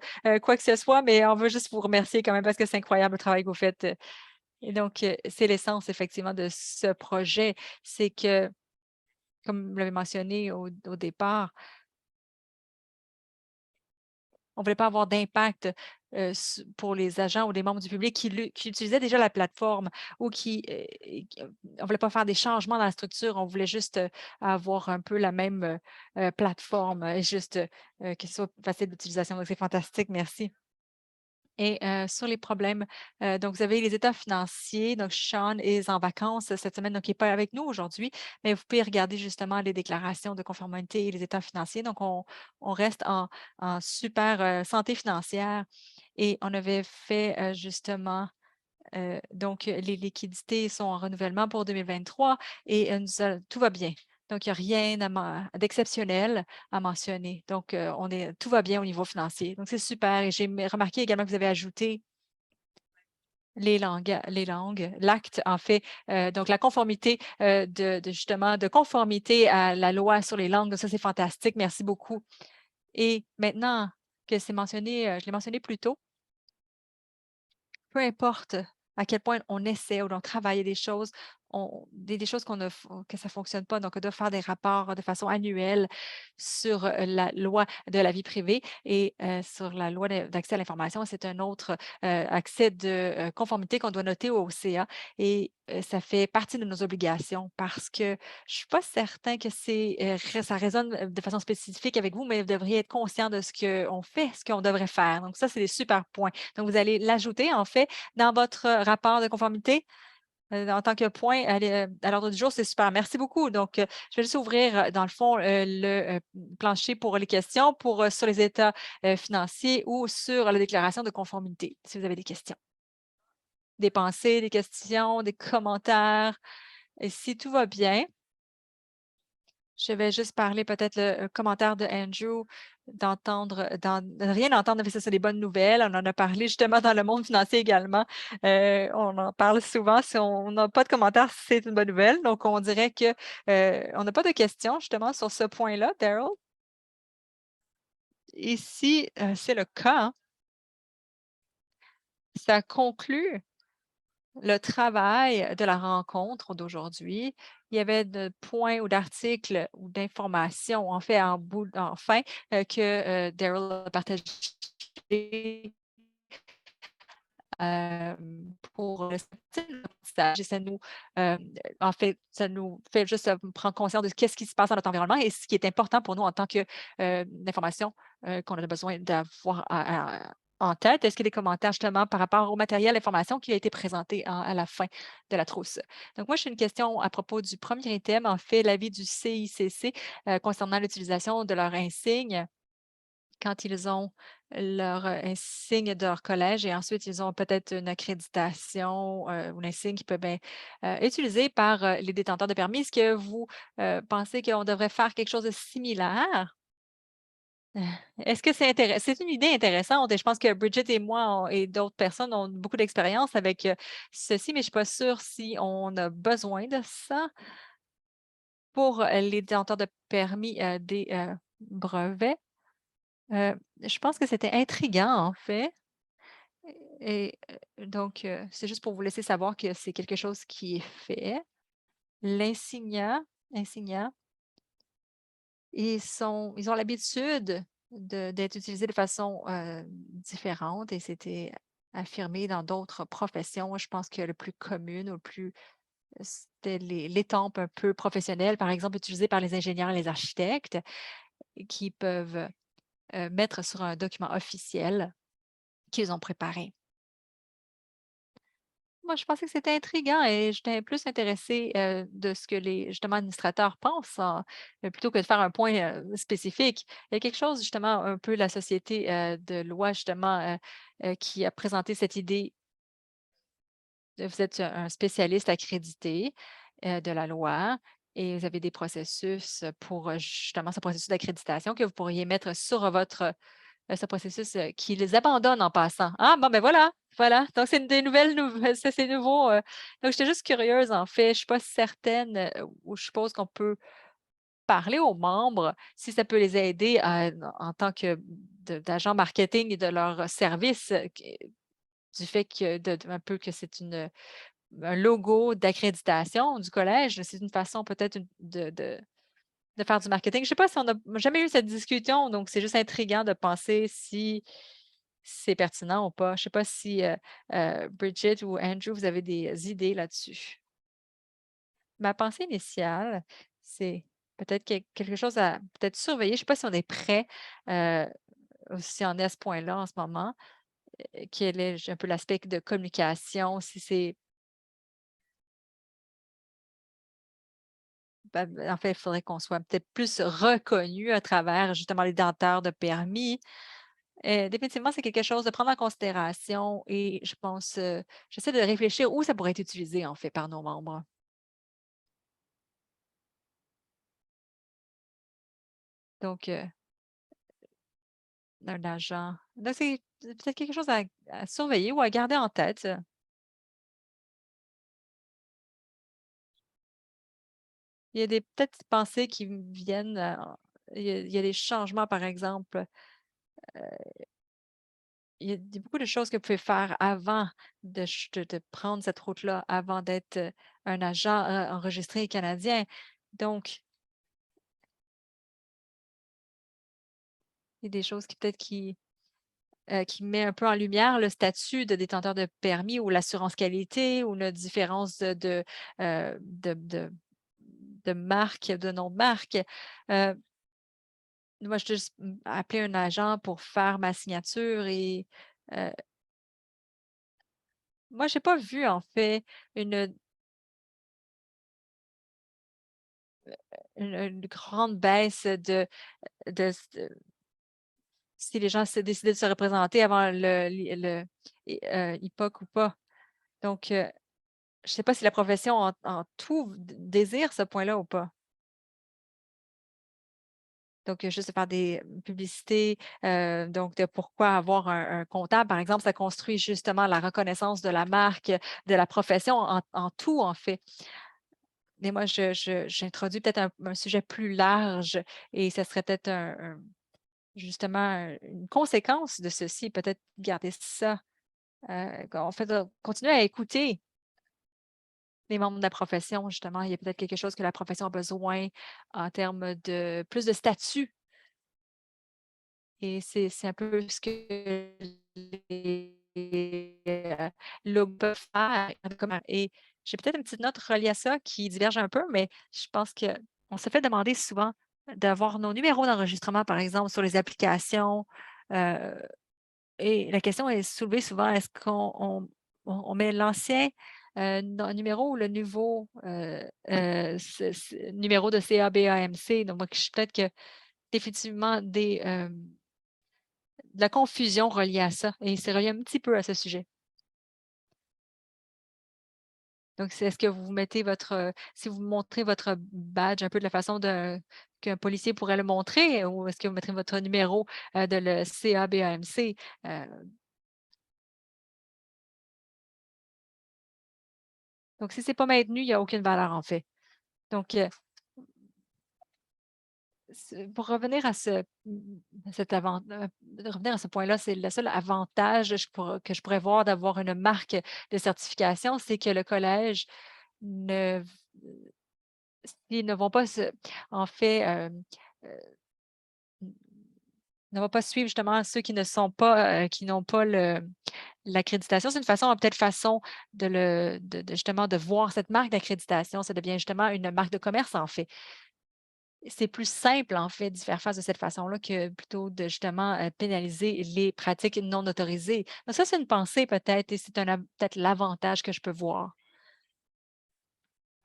quoi que ce soit, mais on veut juste vous remercier quand même parce que c'est incroyable le travail que vous faites, et donc, c'est l'essence effectivement de ce projet. C'est que, comme vous l'avez mentionné au départ, on ne voulait pas avoir d'impact, pour les agents ou les membres du public qui utilisaient déjà la plateforme ou on ne voulait pas faire des changements dans la structure, on voulait juste, avoir un peu la même, plateforme et juste, que ce soit facile d'utilisation. Donc c'est fantastique, merci. Et sur les problèmes, donc vous avez les états financiers. Donc Sean est en vacances cette semaine, donc il n'est pas avec nous aujourd'hui, mais vous pouvez regarder justement les déclarations de conformité et les états financiers. Donc on reste en super, santé financière et on avait fait, justement, donc les liquidités sont en renouvellement pour 2023 et tout va bien. Donc il y a rien d'exceptionnel à mentionner. Donc tout va bien au niveau financier. Donc c'est super et j'ai remarqué également que vous avez ajouté les langues, l'acte en fait, donc la conformité, de justement de conformité à la loi sur les langues. Donc ça, c'est fantastique. Merci beaucoup et maintenant que c'est mentionné, je l'ai mentionné plus tôt, peu importe à quel point on essaie ou on travaille des choses, des choses que ça ne fonctionne pas, donc on doit faire des rapports de façon annuelle sur, la loi de la vie privée et sur la loi d'accès à l'information. C'est un autre, accès de, conformité qu'on doit noter au CA et ça fait partie de nos obligations parce que je ne suis pas certain que ça résonne, de façon spécifique avec vous, mais vous devriez être conscient de ce qu'on fait, ce qu'on devrait faire. Donc ça, c'est des super points. Donc vous allez l'ajouter, en fait, dans votre rapport de conformité, en tant que point à l'ordre du jour, c'est super. Merci beaucoup. Donc, je vais juste ouvrir, dans le fond, le, plancher pour les questions sur les états, financiers ou sur la déclaration de conformité, si vous avez des questions. Des pensées, des questions, des commentaires et si tout va bien, je vais juste parler peut-être le commentaire de Andrew de rien entendre, mais ça, c'est des bonnes nouvelles. On en a parlé justement dans le monde financier également. On en parle souvent. Si on n'a pas de commentaires, c'est une bonne nouvelle. Donc, on dirait que, on n'a pas de questions justement sur ce point-là, Daryl. Et si, c'est le cas, ça conclut le travail de la rencontre d'aujourd'hui. Il y avait de points ou d'articles ou d'informations, en fait, enfin, que, Daryl a partagé, pour le style d'apprentissage et en fait, ça nous fait juste, prendre conscience de qu'est-ce qui se passe dans notre environnement et ce qui est important pour nous en tant que, d'information, qu'on a besoin d'avoir en tête. Est-ce qu'il y a des commentaires justement par rapport au matériel d'information qui a été présenté à la fin de la trousse? Donc moi, j'ai une question à propos du premier item, en fait, l'avis du CICC, concernant l'utilisation de leur insigne quand ils ont leur, insigne de leur collège et ensuite ils ont peut-être une accréditation, ou l'insigne qui peut bien, utilisée par, les détenteurs de permis. Est-ce que vous, pensez qu'on devrait faire quelque chose de similaire? Est-ce que c'est une idée intéressante et je pense que Bridget et moi et d'autres personnes ont beaucoup d'expérience avec, ceci, mais je suis pas sûre si on a besoin de ça pour, les détenteurs de permis, des, brevets. Je pense que c'était intriguant, en fait et donc c'est juste pour vous laisser savoir que c'est quelque chose qui est fait. L'insignat, ils ont l'habitude d'être utilisés de façon, différente et c'était affirmé dans d'autres professions. Je pense que le plus commune ou le plus c'était l'étampe un peu professionnelle, par exemple, utilisée par les ingénieurs et les architectes qui peuvent, mettre sur un document officiel qu'ils ont préparé. Moi, je pensais que c'était intriguant et j'étais plus intéressée, de ce que les justement administrateurs pensent plutôt que de faire un point, spécifique. Il y a quelque chose justement un peu la société, de loi justement, qui a présenté cette idée vous êtes un spécialiste accrédité, de la loi et vous avez des processus, pour, justement ce processus d'accréditation que vous pourriez mettre sur votre ce processus, qui les abandonne en passant. Ah bon, ben voilà, voilà. Donc c'est des nouvelles nouvel c'est nouveau, donc j'étais juste curieuse en fait. Je suis pas certaine, ou je suppose qu'on peut parler aux membres si ça peut les aider en tant que d'agents marketing de leur service, du fait que un peu que c'est un logo d'accréditation du collège. C'est une façon peut-être de faire du marketing. Je ne sais pas si on n'a jamais eu cette discussion, donc c'est juste intriguant de penser si c'est pertinent ou pas. Je ne sais pas si, Bridget ou Andrew, vous avez des idées là-dessus? Ma pensée initiale, c'est peut-être quelque chose à peut-être surveiller. Je ne sais pas si on est prêt, heu, ou si on est à ce point-là en ce moment. Quel est un peu l'aspect de communication, si c'est en fait, il faudrait qu'on soit peut-être plus reconnu à travers justement les denteurs de permis. Définitivement, c'est quelque chose de prendre en considération et je pense, j'essaie de réfléchir où ça pourrait être utilisé, en fait, par nos membres. Donc, un agent donc c'est peut-être quelque chose à surveiller ou à garder en tête. Il y a des peut-être pensées qui me viennent, il y a des changements, par exemple, il y a beaucoup de choses que vous pouvez faire avant de prendre cette route-là, avant d'être, un agent, enregistré canadien. Donc, il y a des choses qui peut-être qui met un peu en lumière le statut de détenteur de permis ou l'assurance qualité ou la différence de marque, de nom de marque. Heu, moi, je juste, appeler un agent pour faire ma signature et heu, moi, j'ai pas vu en fait une une grande baisse de si les gens se décidaient de se représenter avant HIPOC ou pas. Donc, je ne sais pas si la profession en tout désire ce point-là ou pas. Donc, juste de faire des publicités, donc de pourquoi avoir un comptable, par exemple, ça construit justement la reconnaissance de la marque, de la profession en tout, en fait. Mais moi, j'introduis peut-être un sujet plus large et ça serait peut-être justement, une conséquence de ceci, peut-être garder ça, en fait, continuer à écouter les membres de la profession, justement. Il y a peut-être quelque chose que la profession a besoin en termes de plus de statut et c'est un peu ce que les, logos peuvent faire et j'ai peut-être une petite note reliée à ça qui diverge un peu, mais je pense qu'on se fait demander souvent d'avoir nos numéros d'enregistrement, par exemple, sur les applications, heu et la question est soulevée souvent, est-ce qu'on met l'ancien, numéro ou le nouveau, numéro de CABAMC? Donc moi, peut-être que définitivement de la confusion reliée à ça et c'est relié un petit peu à ce sujet. Donc est-ce que vous mettez si vous montrez votre badge un peu de la façon qu'un policier pourrait le montrer ou est-ce que vous mettrez votre numéro, de le CABAMC? Donc si c'est pas maintenu, il y a aucune valeur en fait. Donc, pour revenir à revenir à ce point-là, c'est le seul avantage que je pourrais voir d'avoir une marque de certification, c'est que le collège ne s'ils ne vont pas se en fait, n ne vont pas suivre justement ceux qui ne sont pas, qui n'ont pas l'accréditation. C'est une façon peut-être façon de justement de voir cette marque d'accréditation. Ça devient justement une marque de commerce en fait. C'est plus simple, en fait, d'y faire face de cette façon-là que plutôt de justement, pénaliser les pratiques non autorisées. Donc ça, c'est une pensée peut-être et c'est peut-être l'avantage que je peux voir.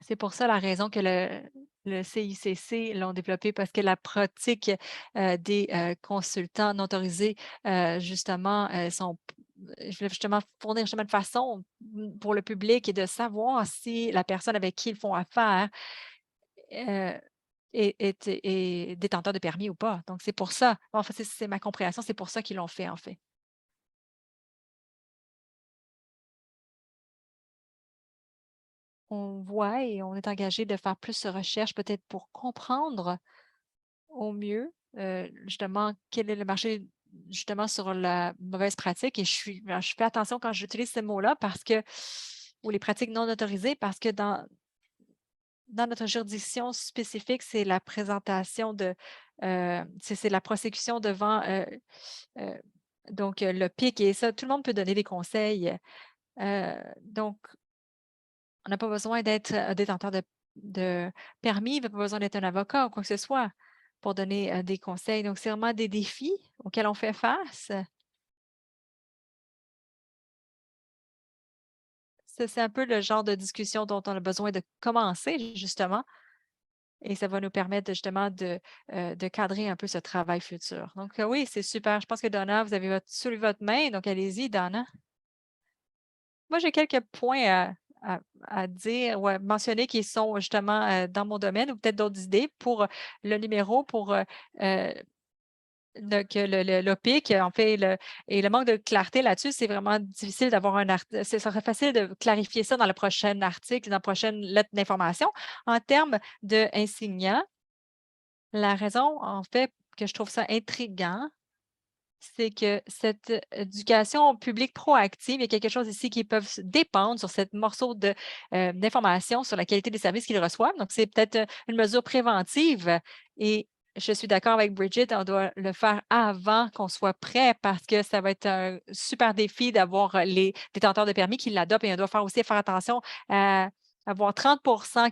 C'est pour ça la raison que le CICC l'ont développé parce que la pratique, des, consultants non autorisés, justement, je voulais justement fournir justement une façon, pour le public et de savoir si la personne avec qui ils font affaire, heu est détenteur de permis ou pas. Donc c'est pour ça. Enfin, c'est ma compréhension, c'est pour ça qu'ils l'ont fait, en fait. On voit et on est engagé de faire plus de recherches peut-être pour comprendre au mieux, justement quel est le marché justement sur la mauvaise pratique et je fais attention quand j'utilise ce mot-là parce que ou les pratiques non autorisées parce que dans notre juridiction spécifique, c'est la présentation c'est la prosécution devant, Heu, donc le PIC et ça, tout le monde peut donner des conseils. Donc on n'a pas besoin d'être, détenteur de permis, on n'a pas besoin d'être un avocat ou quoi que ce soit pour donner, des conseils. Donc c'est vraiment des défis auxquels on fait face. Ça, c'est un peu le genre de discussion dont on a besoin de commencer justement et ça va nous permettre justement de cadrer un peu ce travail futur. Donc oui, c'est super. Je pense que Donna, vous avez soulevé votre main, donc allez-y Donna. Moi, j'ai quelques points à dire ou à mentionner qui sont justement, dans mon domaine ou peut-être d'autres idées pour le numéro pour, que le l'OPIC, en fait, le manque de clarté là-dessus, c'est vraiment difficile d'avoir un art ce serait facile de clarifier ça dans le prochain article, dans la prochaine lettre d'information. En termes d'insignats, la raison, en fait, que je trouve ça intriguant, c'est que cette éducation publique proactive, il y a quelque chose ici qui peuvent se dépendre sur cette morceau d'information sur la qualité des services qu'ils reçoivent. Donc, c'est peut-être, une mesure préventive et je suis d'accord avec Bridget, on doit le faire avant qu'on soit prêt parce que ça va être un super défi d'avoir, les détenteurs de permis qui l'adoptent et on doit faire attention à avoir 30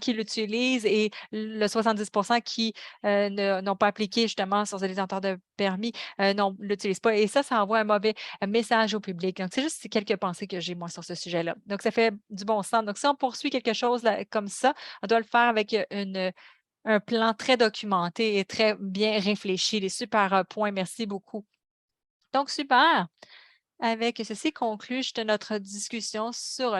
qui l'utilisent et le 70 qui, n'ont pas appliqué justement sur ces détenteurs de permis non, l'utilise pas et ça envoie un mauvais message au public. Donc, c'est juste quelques pensées que j'ai moi sur ce sujet-là. Donc, ça fait du bon sens. Donc, si on poursuit quelque chose là comme ça, on doit le faire avec, un plan très documenté et très bien réfléchi. Des super, points. Merci beaucoup. Donc super. Avec ceci conclut juste notre discussion sur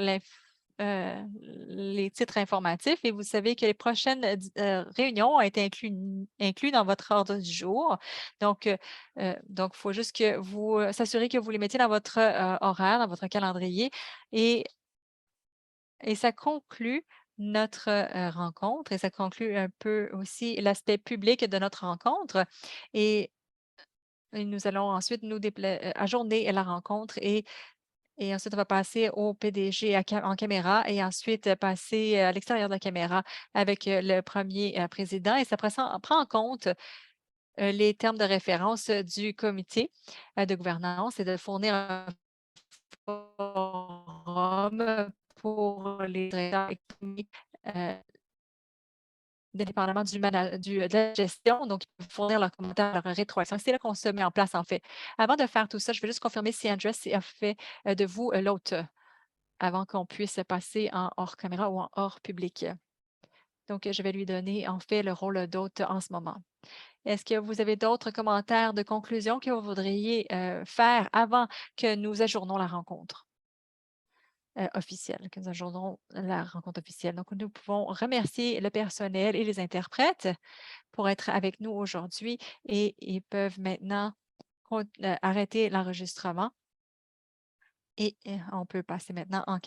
les titres informatifs et vous savez que les prochaines, réunions ont été inclus dans votre ordre du jour. Donc, il faut juste que vous, s'assurer que vous les mettez dans votre, horaire, dans votre calendrier et ça conclut notre, rencontre et ça conclut un peu aussi l'aspect public de notre rencontre et nous allons ensuite ajourner la rencontre et ensuite, on va passer au PDG en caméra et ensuite, passer, à l'extérieur de la caméra avec, le premier président et ça prend en compte, les termes de référence, du comité, de gouvernance et de fournir un forum pour les directeurs économiques, dépendamment de la gestion, donc ils peuvent fournir leurs commentaires, leurs rétroactions. C'est là qu'on se met en place, en fait. Avant de faire tout ça, je vais juste confirmer si Andrés a fait, de vous, l'hôte. Avant qu'on puisse passer en hors caméra ou en hors public. Donc, je vais lui donner en fait le rôle d'hôte en ce moment. Est-ce que vous avez d'autres commentaires de conclusion que vous voudriez faire avant que nous ajournons la rencontre? officielle, que nous ajournons la rencontre officielle. Donc, nous pouvons remercier le personnel et les interprètes pour être avec nous aujourd'hui et ils peuvent maintenant arrêter l'enregistrement et on peut passer maintenant en